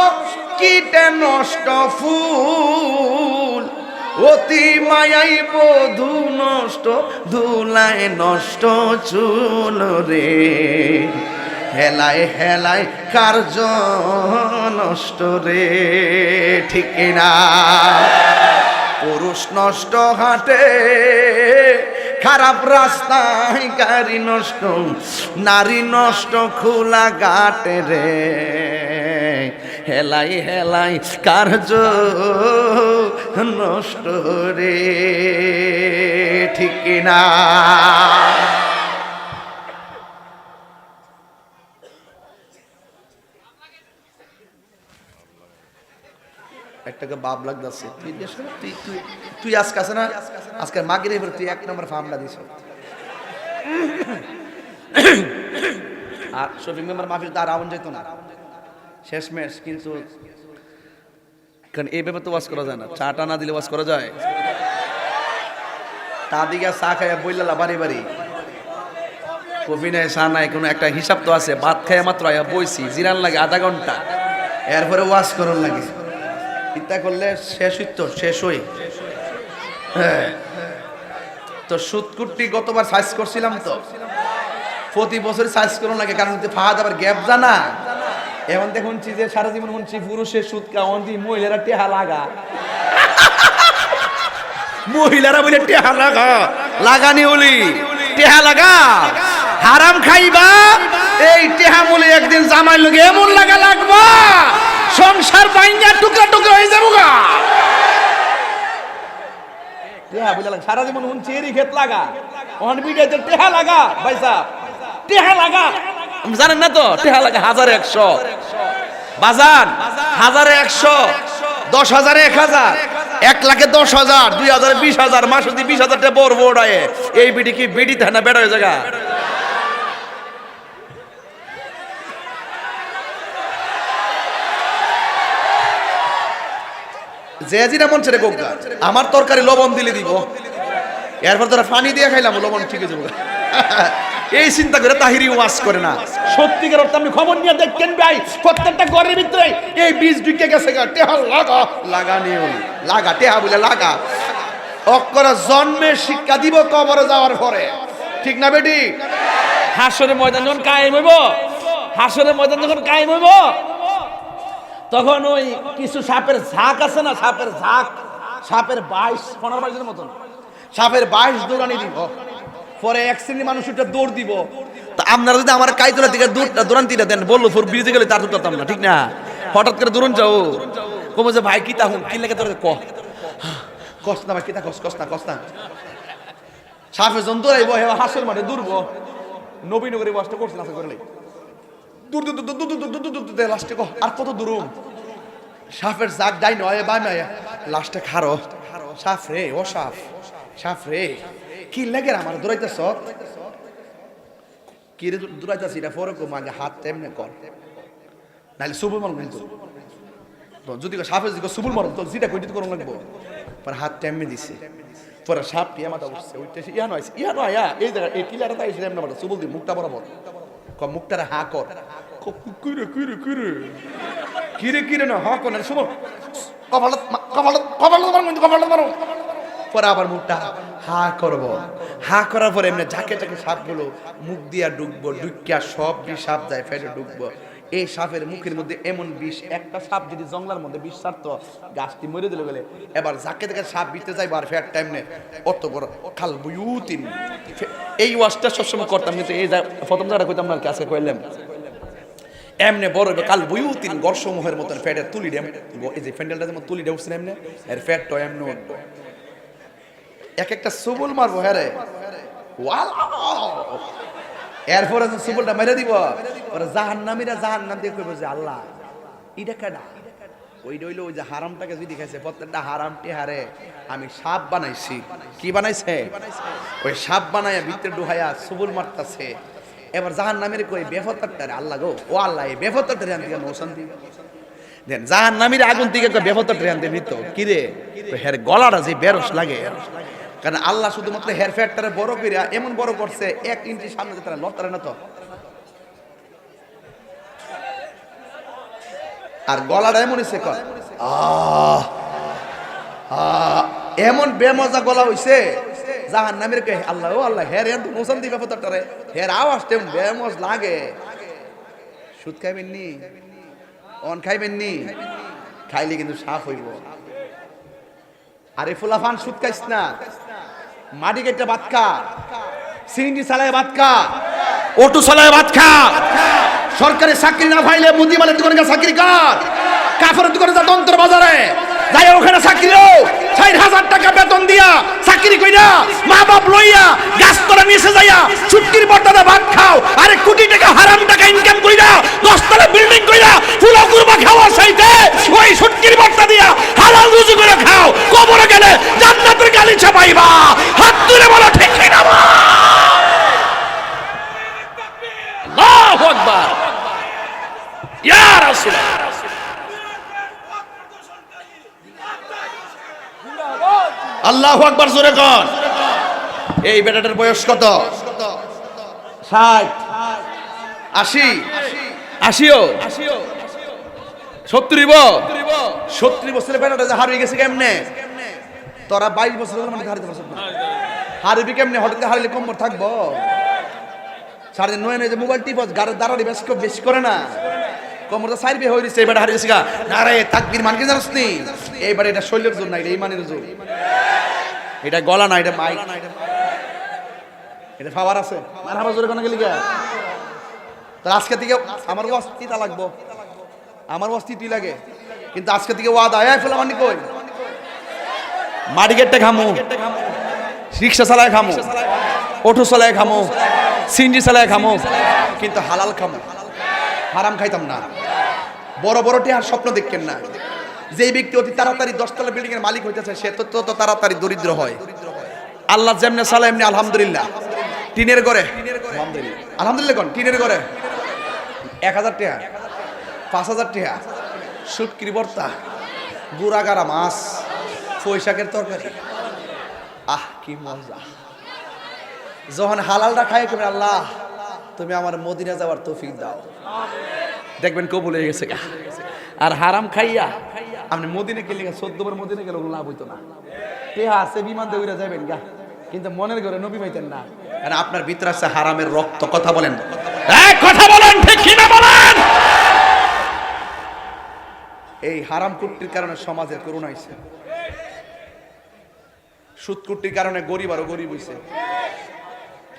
কীটে নষ্ট ফুল, অতি মায়াই বধূ নষ্ট, ধুলায় নষ্ট চুল রে। হেলায় হেলায় কার্য নষ্ট রে। ঠিক না? পুরুষ নষ্ট হাটে খারাপ রাস্তায় গাড়ি নষ্ট, নারী নষ্ট খোলা ঘাটে রে। হেলাই হেলাই কার্য নষ্ট রে। ঠিক না? একটাকে বাপ লাগতেছে তুই আজকে আছে না, আজকে মাগিরে তুই 1 নম্বর ফার্মটা দিছ। আর শফিক মেম্বার মাহফিল তার আউন যেত না শেষমেশ। কিন্তু কারণ এইভাবে তো ওয়াজ করা যায় না, চাটা না দিলে ওয়াজ করা যায়? তা দিকে চা খাইয়া বইলা বাড়ি বাড়ি কফি নাই চা নাই, কোনো একটা হিসাব তো আছে। ভাত খাইয়া মাত্র আয়া বইছি, জিরান লাগে আধা ঘন্টা, এরপরে ওয়াজ করার লাগে। চিন্তা করলে শেষ হইতো, শেষ হই। হ্যাঁ তো সুদকুট্টি গতবার সাইজ করছিলাম তো, প্রতি বছর সাইজ করুন লাগে, কারণ ফাহাদ আবার গ্যাপ জানা। এখন দেখুন যে সারা জীবন শুনছি পুরুষের সুদ কাউন দি, মহিলারা টেহা লাগা। মহিলারা বলে টেহা লাগা, লাগানি হলি টেহা লাগা, হারাম খাইবা। এই টেহা বলে একদিন জামাই লগে এমন লাগা লাগবা, সংসার বাইঙ্গা টুকরা টুকরা হয়ে যাবো গা। টেহা বলে লাগা, সারা জীবন শুনছি এরই ক্ষেত লাগা, ওখানে বিটাইতে টেহা লাগা। ভাই সাহেব টেহা লাগা জানেন না তো? টেহা লাগা 1000-100 বাজান, 1000-100, 10,000 1000, 1 লাখে 10,000, 2,000 20,000, মাসে 20,000 টাকা বড় বড় আয়। এই বিডি কি বিডি থাকে না, বেড়া হয়ে জায়গা যে যেটা মন ছেড়ে গোগা, আমার তরকারি লবণ দিলে দিব, এরপর তোরা পানি দিয়ে খাইলাম লবণ ঠিক আছে এই চিন্তা করে তাহিরি ওয়াজ করে না। সত্যিকার অর্থে আপনি খবর নিয়ে দেখেন ভাই, প্রত্যেকটা ঘরের ভিতরে এই বীজ ঢুকে গেছে গা। টেহা লাগা লাগা নিও লাগা, টেহা বলে লাগা। অক্ষর জন্মে শিক্ষা দিব কবরে যাওয়ার পরে, ঠিক না বেটি? হাসরের ময়দান যখন কায়েম হইব, হাসরের ময়দান যখন কায়েম হইব, তখন ওই কিছু সাপের ঝাঁক আছে না, সাপের ঝাঁক, সাপের 22-15 মতন সাপের 22 দৌড়ানি দিব, পরে এক শ্রেণী মানুষ এটা দৌড় দিব। তা আপনারা যদি আমার কাইতলা থেকে দৌড়ান্তিটা দেন, বললো ফোর ব্রিজে গেলে তার দৌড়াতাম না, ঠিক না? হঠাৎ করে দৌড়ন যাও, কমে যে ভাই কিতা হুম কি লাগে তোর কষ্ট না ভাই, কিতা কষ্ট না। সাপে জন্তু আইব, হেবা হাসের মাঠে দৌড়ব। নবীনগরে বসটা করছেন আশা করলে দূর লাস্টে আর কত দূরম, সাপের জাগ ডাই নয় বাই নয়, লাস্টে খারো সাপ রে, ও সাপ রে কি লাগে আমার দৌড়াইতেছ, কি রে দৌড়াইতেছি এটা পরে কম, আগে হাত তেমনি কর, নাহলে সুবুল মারুন। কিন্তু যদি সাপে যদি সুবুল মারুন তো যেটা কইতে করুন লাগবো, পরে হাত তেমনি দিছে, পরে সাপ টিয়া মাথা উঠছে, উঠতেছে ইয়া নয় এই জায়গা এই কিলাটা তাই এমনি মাথা সুবুল দি মুখটা বরাবর, মুখটারে হা কর, কিরে না হা কর না, শুনো কপালত মারো, পরে আবার মুখটা হা করবো, হা করার পরে এমনি ঝাঁকে সাপগুলো মুখ দিয়া ঢুকবো, ঢুকিয়া সব বিষ সাপ যায় ফেটে ঢুকবো। এই সাপের মুখের মধ্যে এমন বিষ, একটা সাপ যদি জঙ্গলার মধ্যে বিষ ছাড়তো গাছটি মরে দিল গেলে, এবার ঝাঁকে থেকে সাপ বিতে যাইবো আর ফের টাইম নেই অত বড় খাল বুয়ুতিন। এই ওয়াজটা সবসময় করতাম, কিন্তু এই প্রথম যারা কইতাম না আজকে কইলাম এমনি বড় কাল বুয়ুতিন গর্ষমোহের মতন ফ্যাটের তুলি ডেম, এই যে ফ্যান্ডেলটা যেমন তুলি ডেউছেন এমনি এর ফ্যাটটা এমনি উঠবো, এক একটা সুবল মারবো। হ্যাঁ রে এরপরে সুবলটা মেরে দিব, ওরা জাহান্নামীরা জাহান্নাম দিয়ে কইবো যে আল্লাহ এটা কেডা, ওইটা হইলো ওই যে হারামটাকে যদি খাইছে, প্রত্যেকটা হারামটি হারে আমি সাপ বানাইছি। কি বানাইছে? ওই সাপ বানাইয়া ভিতরে ডুহাইয়া সুবল মারতাছে। এবার জাহান্নামীর কই বেফতারটারে আল্লাহ গো, ও আল্লাহ এই বেফতারটারে আনতে কেন শান্তি দেন, জাহান্নামীর আগুন থেকে বেফতারটারে আনতে নিত কি রে, হের গলাটা যে বেরস লাগে, কারণ আল্লাহ শুধুমাত্র হেয়ার ফ্যাটটারে বড় কইরা এমন বড় করছে 1 ইঞ্চি সামনে তারা লড়তারে না তো, আর গলাটা এমন হইছে কর এমন বেমজা গলা হইছে, জাহান্নামীর কে আল্লাহ ও আল্লাহ হের এত মোশন দিবে ফতরটারে, হের আওয়াজটা বেমজ লাগে। সুদ খাইবেন নি, অন খাইবেন নি, খাইলে কিন্তু সাফ হইব। আরে ফুলাফান সুদ খাইস না, মাটি কেটে ভাত খা, সিএনজি চালায় ভাত খা, অটো চালায় ভাত খা, সরকারি চাকরি না পাইলে মুদিমালের দোকানে গিয়ে চাকরি কর, কাফের দোকানে যা তন্ত্র বাজারে যাই ওখানে চাকরি লো, ৬০০০ টাকা বেতন দিয়া চাকরি কইরা মা বাপ লইয়া গাছতলা নিচে যাইয়া ছুটকির বর্তাতে ভাত খাও, আরে কোটি টাকা হারাম টাকা ইনকাম কইরা 10 তলা বিল্ডিং কইরা ফুলা কুরবা খাওয়ার চাইতে ওই ছুটকির বর্তা দিয়া হালাল রুজি করে খাও, কবরে গেলে জান্নাতের গালিচা পাইবা। হাত তুলে বলো ঠিক কিনা? আল্লাহু আকবার, ইয়া রাসূলুল্লাহ। আল্লাহু আকবার জোরে কর। এই বেটাটার বয়স কত? 60 80 আসিও 70 বছরের বেটাটা যে হারিয়ে গেছে কেমনে? তোরা 22 বছরের মানে হারিতে পারছ না, হারিবি কেমনে? হঠাৎ হারিলে কম্বর থাকবো? সারাদিন নয় নয় যে মোবাইল টিপস গাড়ির দাঁড়ানি বেশি করে না, কম্বরটা সাইরবে হয়ে গেছে। এবার হারিয়েছে গা না রে, তাকবীর মান কি জানিস নি? এইবার এটা শৈলের জোর না, এটা ইমানের জোর, এটা গলা না, এটা মাইক, এটা পাওয়ার আছে। মারহাবা জোরে কোন গেলি গা? তো আজকে থেকে আমার অস্থিরতা লাগবো, আমার অস্থিরই লাগে, কিন্তু আজকে থেকে ওয়াদা আয় ফেলা মানে কই মাটি গেটটা খামু, রিক্সা চালায় খামু, অটো চালায় খামু, সিএনজি চালায় খামু, কিন্তু হালাল খামু, হারাম খাইতাম না। বড় বড় টিহার স্বপ্ন দেখেন না। যে ব্যক্তি অতি তাড়াতাড়ি 10 তলা বিল্ডিং এর মালিক হইতেছে সে তত তাড়াতাড়ি দরিদ্র হয়। আল্লাহ যেমনে চালায় এমনি আলহামদুলিল্লাহ। টিনের ঘরে আলহামদুলিল্লাহ, আলহামদুলিল্লাহ কোন টিনের ঘরে 1000 টাকা 5000 টাকা শুটকির ভর্তা, গুড়াগাড়া মাছ, পুঁই শাকের তরকারি, আহ কি মজা। যখন হালালটা খাই কবে আল্লাহ তুমি আমার মদিনা যাওয়ার তৌফিক দাও, দেখবেন কবুল হয়ে গেছে। আর হারাম খাইয়া আপনি মদিনা গেলে 14 বার মদিনা গেলে লাভ হইতো না। টেহা আছে বিমান দিয়ে উড়ে যাবেন গা, কিন্তু মনের ঘরে নবী পাইতেন না, কারণ আপনার ভিতরে আছে হারামের রক্ত। কথা বলেন, কথা বলেন ঠিক কিনা বলেন। এই হারাম কুট্টির কারণে সমাজে করুণা হইছে, সুদ কুট্টির কারণে গরিব আরো গরিব হইছে।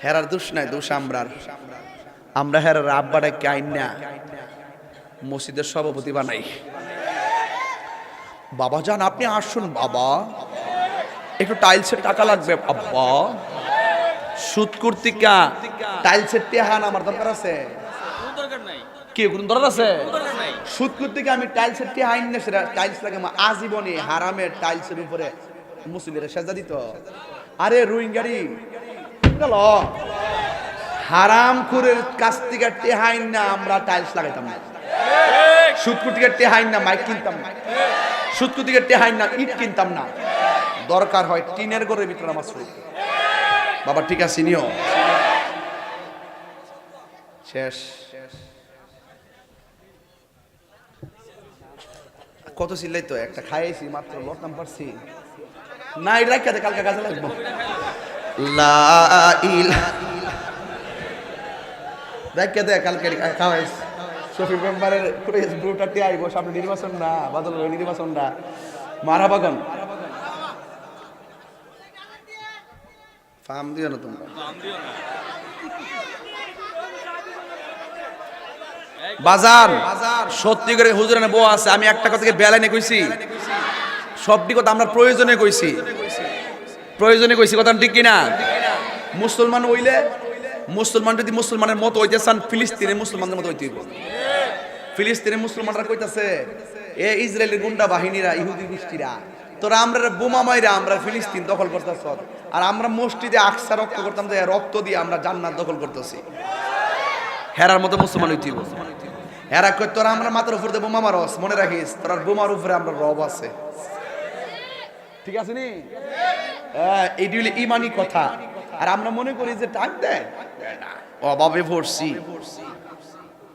হেরার দোষ নাই, দোষ আমরা হেরার আব্বাটাকে আইন না মসজিদের সভাপতি বানাই। বাবা যান আপনি আসুন, বাবা একটু টাইলসের টাকা লাগবে, আব্বা সুদ কুর্তিকা টাইলসের টেহান আমার দরকার আছে, কি কোন দরকার আছে? সুদ কুর্তিকা আমি টাইলসের টেহা আইন না, সেটা টাইলস লাগে আজীবনে হারামের টাইলসের উপরে মুসলিমের সেজদা দিত। আরে রোহিঙ্গারি গেল হারাম খুরের কাছ থেকে টেহাইন না আমরা টাইলস লাগাইতাম না, সুদকুর থেকে টেহাইন না মাইক কিনতাম না, সুদকুর থেকে টেহাইন না ইট কিনতাম না, দরকার হয় টিনের ঘরের ভিতরে নামাজ পড়ি। বাবা ঠিক আছে নিও, শেষ। কত চিল্লাই তো, একটা খাইছি মাত্র লটনাম পারছি না, এটা রাখতে কালকে কাজে লাগবো। লা ইলাহা দেখে দে কালকে খাওয়াইস শফি মেম্বারের ব্রুটাতে আইব সামনে নির্বাচন না, বাদল নির্বাচন না, মারা বাগন ফার্ম দিও না তোমরা। বাজার সত্যি করে হুজুরানে বউ আছে, আমি একটা কথাকে বেলাইনে কইছি, সবটি কথা আমরা প্রয়োজনে কইছি, প্রয়োজনে কইছি, কথা ঠিক কিনা? মুসলমান হইলে মুসলমান যদি মুসলমানের মত হইতে চান ফিলিস্তিনের মুসলমানদের মতো হইতে হইব। ফিলিস্তিনের মুসলমানরা কইতাছে এ ইসরায়েলের গুন্ডা বাহিনীরা ইহুদি গোষ্ঠীরা তোরা আমরা বোমা মাইরা আমরা ফিলিস্তিন দখল করতেছ, আর আমরা মসজিদে আকসা রক্ত করতাম, যে রক্ত দিয়ে আমরা জান্নাত দখল করতেছি। হেরার মতো মুসলমান হইতে হইব। হেরা কই তোরা আমরা মাথার উপর দিয়ে বোমা মারস, মনে রাখিস তোর বোমার উপরে আমরা রব আছে। ঠিক আছে নি? এইটি হইলে ইমানি কথা। আর আমরা মনে করি যে টাক দে অভাবে পড়ছি,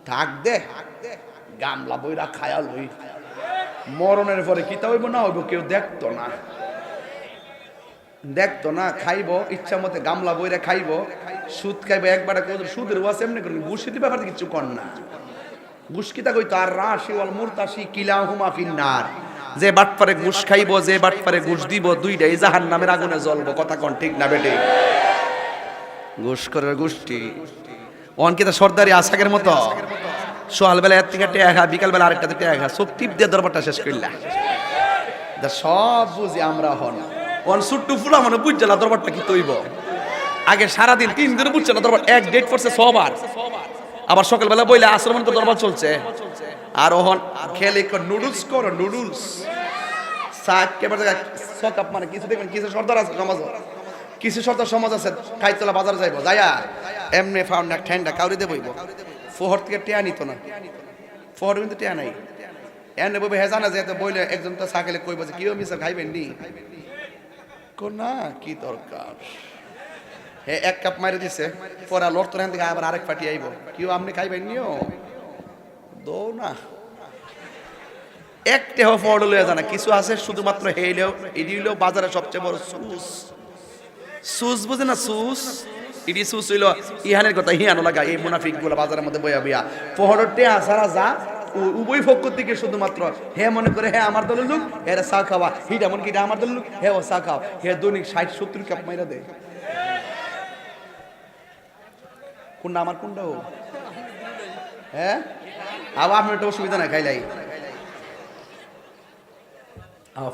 টাক দে গামলা বইরা খায়া লই, মরণের পরে কিতা হইব না হইব কেউ দেখতো না, দেখতো না, খাইব ইচ্ছা মতে গামলা বইরা খাইব, সুদ খাইব একবার, সুদের ওয়াস এমনি করি, ঘুষিতে ব্যাপারে কিছু কর না। ঘুষ কিতা কইতো আর রাশি ওয়াল মুরতাশি কিলাহুমা ফিন্নার, যে বাটপারে ঘুষ খাইব যে বাটপারে ঘুষ দিব দুইটাই জাহান্নামের আগুনে জ্বলবো। কথা কোন ঠিক না বেটে? ঘুষ করার গোষ্ঠী অনকিতা সর্দারি আশাকের মতো সকালবেলা এক থেকে টেয়া, বিকালবেলা আরেকটাতে টেয়া, সব টিপ দিয়ে দরবারটা শেষ করলা। সব বুঝি আমরা হন ছুট্টু ফুলা মানে বুঝছে না দরবারটা কি তৈব। আগে সারাদিন 3 দিন বুঝছে না দরবার, এক ডেট করছে 6 বার, আবার সকালবেলা বইলে আশ্রমন তো দরবার চলছে। আর ওহন খেলে নুডলস করো, নুডলস সকাপ মানে কিছু দেখবেন কিছু সর্দার আছে সমাজ, কিছু সর্দার সমাজ আছে খাইতলা বাজার যাইব যাইয়া এমনি ফাউন্ড এক ঠান্ডা কাউরি দিয়ে বইব, ফোহর থেকে টেয়া নিত না, ফোহর কিন্তু টেয়া নাই, এনে বইবে হে জানা যেতে বইলে একজন তো সাকেলে কইব যে কিও মিশা খাইবেন নি না কি দরকার, হে 1 কাপ মারি দিছে পরে লড়তো না, থেকে আবার আরেক পাটি আইব, কিও আপনি খাইবেন নিও দো না, একটাও ফল লইয়া জানা কিছু আছে শুধুমাত্র হেইলেও এডি হইলো বাজারে সবচেয়ে বড় সুস, সুস বুঝে না সুস, ইডি সুস হইলো ইহানের কথা হিয়ানো লাগা, এই মুনাফিক গুলো বাজারের মধ্যে বইয়া বইয়া ফহরটে আসারা যা উভয় পক্ষ থেকে শুধুমাত্র হে মনে করে হে আমার দলের লোক, এরা চা খাওয়া, হিটা মনে কি আমার দলের লোক, হে ও চা খাওয়া, হে দৈনিক 60-70 কাপ মাইরা দেয়। কোনটা আমার কোনটা ও? হ্যাঁ আবার আপনার একটা অসুবিধা নাই খাইলাই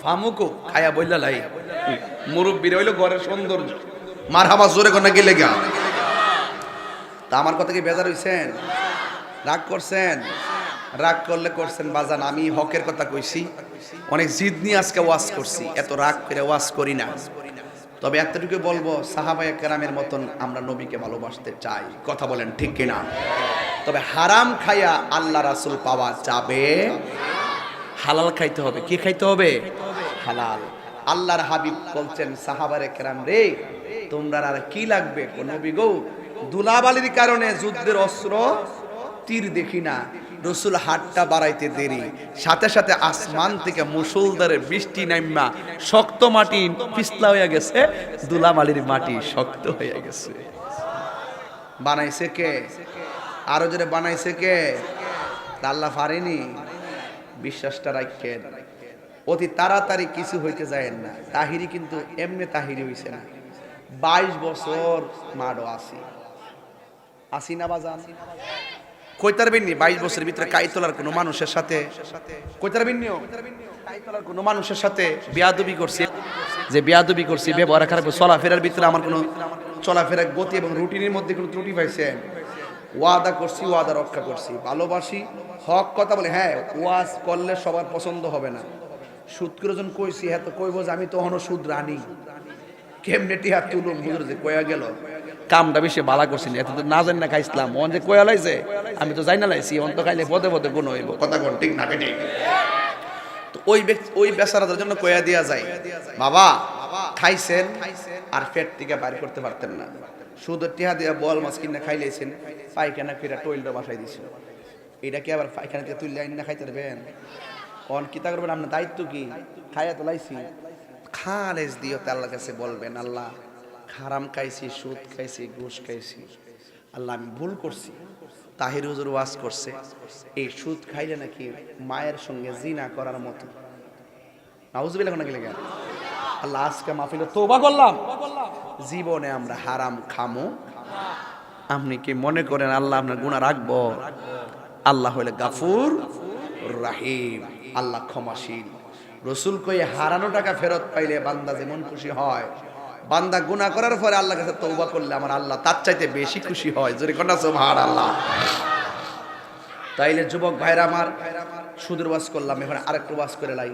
ফামুকো খায়া বললা লাই মুরব্বীর হইলো ঘরের সৌন্দর্য, মার হাবা জোরে কোন গেলে গা। তা আমার কথা কি বেজার হইছেন? রাগ করছেন? রাগ করলে করছেন বাজান, আমি হকের কথা কইছি, অনেক জিদ নিয়ে আজকে ওয়াজ করছি, এত রাগ করে ওয়াজ করি না। তবে এতটুকু বলবো সাহাবায়ে কেরামের মতন আমরা নবীকে ভালোবাসতে চাই। কথা বলেন ঠিক কিনা? তবে হারাম খাইয়া আল্লাহ রাসূল পাওয়া যাবে, হালাল খাইতে হবে। কি খাইতে হবে? হালাল। আল্লাহর হাবিব বলছেন সাহাবারে কেরাম রে, তোমরা আর কি লাগবে? নবী গো, দুলাবালির কারণে যুদ্ধের অস্ত্র তীর দেখি না। রসুল হাতটা বাড়াইতে দেরি, সাথে সাথে আসমান থেকে মুষলধারে বৃষ্টি নাইমা শক্ত মাটি পিছলা হয়ে গেছে, দুলাবালির মাটি শক্ত হয়ে গেছে। বানাইছে কে? আরো জোরে বানাইছে কে? আল্লাহ পারেনি? বিশ্বাসটা রাখেন। অতি তাড়াতাড়ি কিছু হইতে যায় না। তাহিরি কিন্তু এমনি তাহিরি হইছে না। 22 বছর মাডো আসি না বাজান? কইতার বিন্নি 22 বছরের ভিতরে কাইতলার কোনো মানুষের সাথে কইতার বিন্নিও কাইতলার কোনো মানুষের সাথে বেয়াদবি করছি, যে বেয়াদবি করছি, ব্যবহার খারাপ, চলাফেরার ভিতরে আমার কোনো চলাফেরার গতি এবং রুটিনের মধ্যে কোনো ত্রুটি পাইছে? ওয়াদা করছি, ওয়াদা রক্ষা করছি, ভালোবাসি, হক কথা বলে। হ্যাঁ, ওয়াজ করলে সবার পছন্দ হবে না। সুদ করে যখন কইছি, হ্যাঁ তো কইব যে আমি তখনও সুদ রানি, কেমনে টিহা তুলুম, হুজুর যে কয়া গেল কামটা বেশি বালা করছি না, এত তো না জানি না খাইছিলাম, অন যে কয়া লাইছে আমি তো যাই না লাইছি, অন তো খাইলে পদে পদে গুণ হইব। কথা কোন ঠিক না বেটি? তো ওই বেচারাদের জন্য কয়া দিয়া যায়, বাবা খাইছেন আর পেট থেকে বাইর করতে পারতেন না, সুদের টিহা দিয়া বল মাছ কিনে খাইলেছেন, পায়খানা ফিরা টয়লেটে বাসায় দিছিল, এটা কি আবার পায়খানা থেকে তুললে আইন না খাইতে পারবেন? কোন কিতা করবেন? আপনার দায়িত্ব কি? খাইয়া তো লাইছি, খালেজ দিও তো আল্লাহর কাছে বলবেন, আল্লাহ হারাম খাইছি, সুদ খাইছি, ঘুষ খাইছি, আল্লাহ আমি ভুল করছি। তাহির হুজুর ওয়াজ করছে এই সুদ খাইলে নাকি মায়ের সঙ্গে জিনা করার মতো। নাউজুবিল্লাহ কোন গেলে গেল। আল্লাহ আজকে মাহফিলে তওবা করলাম, জীবনে আমরা হারাম খামো। আপনি কি মনে করেন আল্লাহ আপনার গুনাহ রাখবো? আল্লাহ হইলে গাফুর রাহিম, আল্লাহ ক্ষমাশীল। রসুল কই হারানো টাকা ফেরত পাইলে বান্দা যেমন খুশি হয়, বান্দা গুনাহ করার পরে আল্লাহর কাছে তওবা করলে আমার আল্লাহ তার চাইতে বেশি খুশি হয়। জোরে কোন সুবহানাল্লাহ। তাইলে যুবক ভাইরা আমার, সুদের ওয়াজ করলাম, এখন আরেকটু ওয়াজ করে লাই।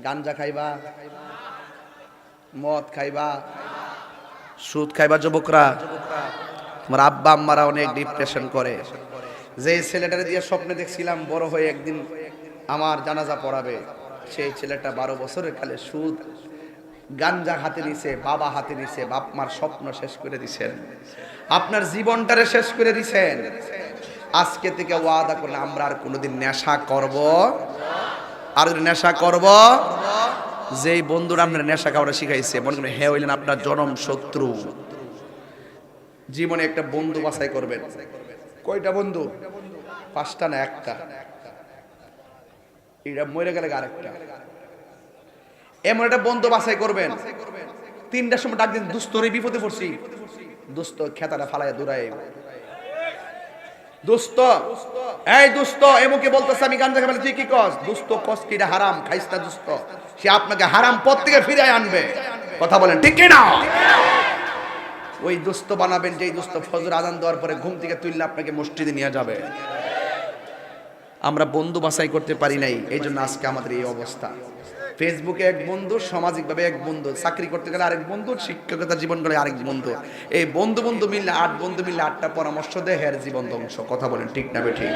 গাঞ্জা খাইবা, মদ খাইবা, সুদ খাইবা যুবকরা? তোমার আব্বা আম্মারা অনেক ডিপ্রেশন করে। যে ছেলেটারে দিয়ে স্বপ্নে দেখছিলাম বড় হয়ে একদিন আমার জানাজা পড়াবে, সেই ছেলেটা 12 বছরের কালে সুদ গাঞ্জা হাতে নিছে, বাবা হাতে নিছে, বাপ মার স্বপ্ন শেষ করে দিছেন, আপনার জীবনটারে শেষ করে দিছেন। আজকে থেকে ওয়াদা করলে আমরা আর কোনোদিন নেশা করব, আর নেশা করব। যেই বন্ধুরা আপনার নেশা খাওয়া শিখাইছে, মনে করেন হে হইলেন আপনার জনম শত্রু। জীবনে একটা বন্ধু বাছাই করবেন। কয়টা বন্ধু? 5টা না 1টা? এটা মরে গেলে আরেকটা। এমন একটা বন্ধু বাছাই করবেন, 3টার সময় ডাক দিন, দুস্থ রে বিপদে পড়ছি, দুস্থ খেতাটা ফালাইয়া দৌড়ায়, দুস্থ এই দুস্থ এমকে বলতেছে আমি গাঞ্জা খাই, তুই কি কস? দুস্থ কস কি এটা হারাম, খাইস না দুস্থ, সে আপনাকে হারাম পথ থেকে ফিরিয়ে আনবে। কথা বলেন ঠিক কি না? ওই দুস্থ বানাবেন যেই দুস্থ ফজর আজান দেওয়ার পরে ঘুম থেকে তুললে আপনাকে মসজিদে নিয়ে যাবে। আমরা বন্ধু বাছাই করতে পারি নাই, এই জন্য আজকে আমাদের এই অবস্থা। ফেসবুকে এক বন্ধু, সামাজিকভাবে এক বন্ধু, চাকরি করতে গেলে আরেক বন্ধু, শিক্ষকতা জীবন গড়ে আরেক বন্ধু। এই বন্ধু বন্ধু মিললে 8 বন্ধু মিললে 8টা পরামর্শ দেয়, হের জীবন ধ্বংস। কথা বলেন ঠিক না বেঠিক?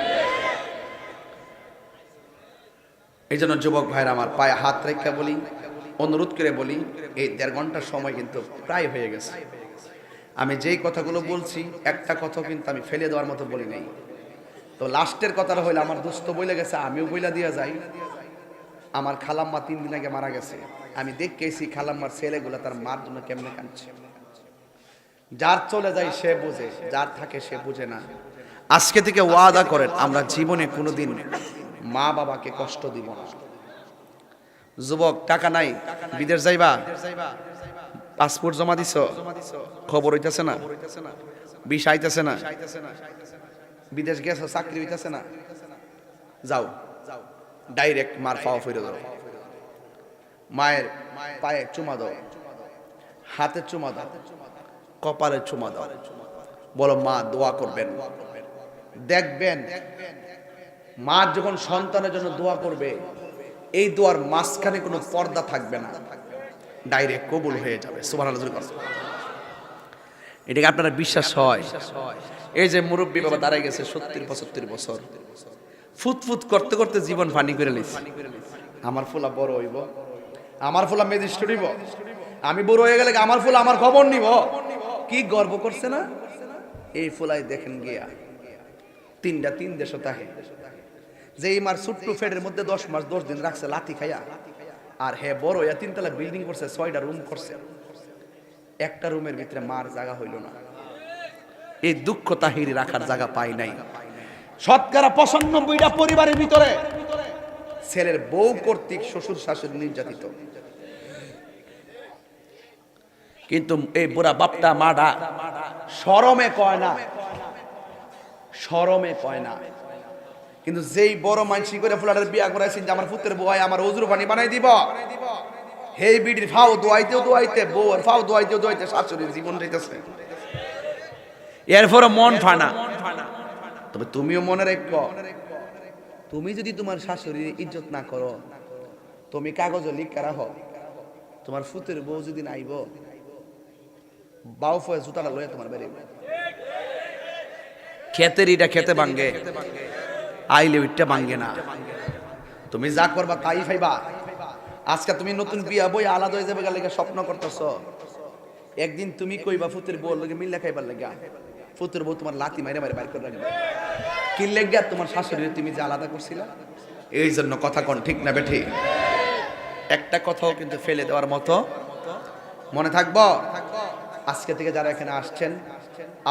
এই জন্য যুবক ভাইরা আমার, পায়ে হাত রেখে বলি, অনুরোধ করে বলি, এই 1.5 ঘন্টার সময় কিন্তু প্রায় হয়ে গেছে। আমি যেই কথাগুলো বলছি একটা কথা কিন্তু আমি ফেলে দেওয়ার মতো বলি নাই। তো লাস্টের কথাটা হইলো, আমার দুস্থ বইলে গেছে, আমিও বইলা দিয়া যাই। আমার খালাম্মা 3 দিন আগে মারা গেছে। আমি দেখেছি খালাম্মার ছেলেগুলো তার মার জন্য কেমনে কাঁদছে। যার চলে যায় সে বুঝে, যার থাকে সে বুঝে না। আজকে থেকে ওয়াদা করেন, আমরা জীবনে কোনোদিন মা বাবাকে কষ্ট দিব না। যুবক, টাকা নাই, বিদেশ যাইবা, পাসপোর্ট জমা দিছ, খবর হইতেছে না, ভিসা আইতেছে না, বিদেশ গেছো, চাকরি হইতেছে না, যাও ডাইরেক্ট মার পাওয়া ফিরে দাও, মায়ের পায়ে চুমা দাও, হাতে চুমা দাও, কপালে চুমা দাও, বলো মা দোয়া করবেন। দেখবেন মা যখন সন্তানের জন্য দোয়া করবে, এই দোয়ার মাঝখানে কোনো পর্দা থাকবে না, ডাইরেক্ট কবুল হয়ে যাবে। সুবহানাল্লাহ। এটাকে আপনারা বিশ্বাস হয়? এই যে মুরব্বী বাবা দাঁড়ায় গেছে 70-75 বছর, ফুটফুট করতে করতে জীবন ফানি করে নিছে। আমার ফুলা বড় হইব, আমার ফুলা ম্যাজিস্ট্রেট হইব, আমি বড় হয়ে গেলে আমার ফুলা আমার খবর নিব, কি গর্ব করছে না? এই ফুলাই দেখেন গিয়া তিন দেশ তাহে যে এই মার ছোট্ট ফেডের মধ্যে 10 মাস 10 দিন রাখছে লাথি খাইয়া, আর হে বড় হইয়া 3 তলা বিল্ডিং করছে, 6টা রুম করছে, একটা রুমের ভিতরে মার জায়গা হইল না। এই দুঃখ তাহিরি রাখার জায়গা পাই নাই। শতকরা 95টা পরিবারের ভিতরে ছেলের বউ কর্তৃক শ্বশুর শাশুড়ি নির্যাতিত, কিন্তু এই বুড়া বাপটা মাডা শরমে কয় না, শরমে কয় না। কিন্তু যেই বড় মানসি করে ফুলাটার বিয়া করাইছেন যে আমার পুত্রের বউ আমার ওজুর পানি বানাই দিব, হেই বিডির ফাও দোয়াইতেও দোয়াইতে, বউয়ের ফাও দোয়াইতেও দোয়াইতে শাশুড়ির জীবন যাইতেছে, এরপরে মন ফানা। তবে তুমিও মনে রেখো, তুমি যদি তোমার শাশুড়ির ইজ্জত না করো, তুমি কাগজে লিখা রাখো, তোমার ফুতের বউ যদি নাইব বাউ ফয়ে জুতাটা লয়ে তোমার বেরিয়ে খেতের ইটা খেতে ভাঙ্গে, আইলে ওইটা ভাঙ্গে না। তুমি যা করবা তাই ফাইবা। আজকে তুমি নতুন বিয়া বই আলাদা হয়ে যাবে গেলে স্বপ্ন করতেছ, একদিন তুমি কইবা ফুতের বউ লগে মিল্লা খাইবার লাগা, ফুতের বউ তোমার লাথি মাইরে মাইরে বাইর করে রাখবে। কি লেগে তোমার শাশুড়ি তুমি যে আলাদা করছিলা, এই জন্য কথা কোন ঠিক না বেঠি? একটা কথাও কিন্তু ফেলে দেওয়ার মতো মনে থাকবো। আজকে থেকে যারা এখানে আসছেন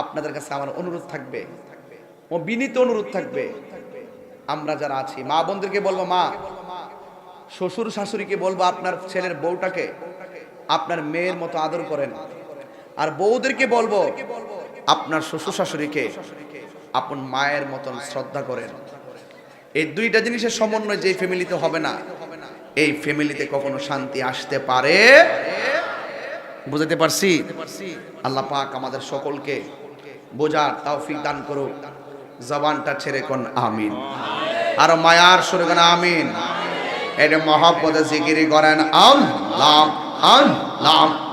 আপনাদের কাছে আমার অনুরোধ থাকবে, ও বিনীত অনুরোধ থাকবে, আমরা যারা আছি মা বোনদেরকে বলবো, মা শ্বশুর শাশুড়িকে বলবো আপনার ছেলের বউটাকে আপনার মেয়ের মতো আদর করেন, আর বউদেরকে বলবো আপনার শ্বশুর শাশুড়িকে আপন মায়ের মতন শ্রদ্ধা করেন। এই দুইটা জিনিসের সমন্বয় যে ফ্যামিলিতে হবে না, এই ফ্যামিলিতে কখনো শান্তি আসতে পারে। বুঝাতে পারছি? আল্লাহ পাক আমাদের সকলকে বোঝার তৌফিক দান করুক। জবানটা ছেড়ে কোন আমিন, আর মায়ার সুরে কোন আমিন। এটা মহব্বতে জিকিরি করেন আল্লাহ আল্লাহ।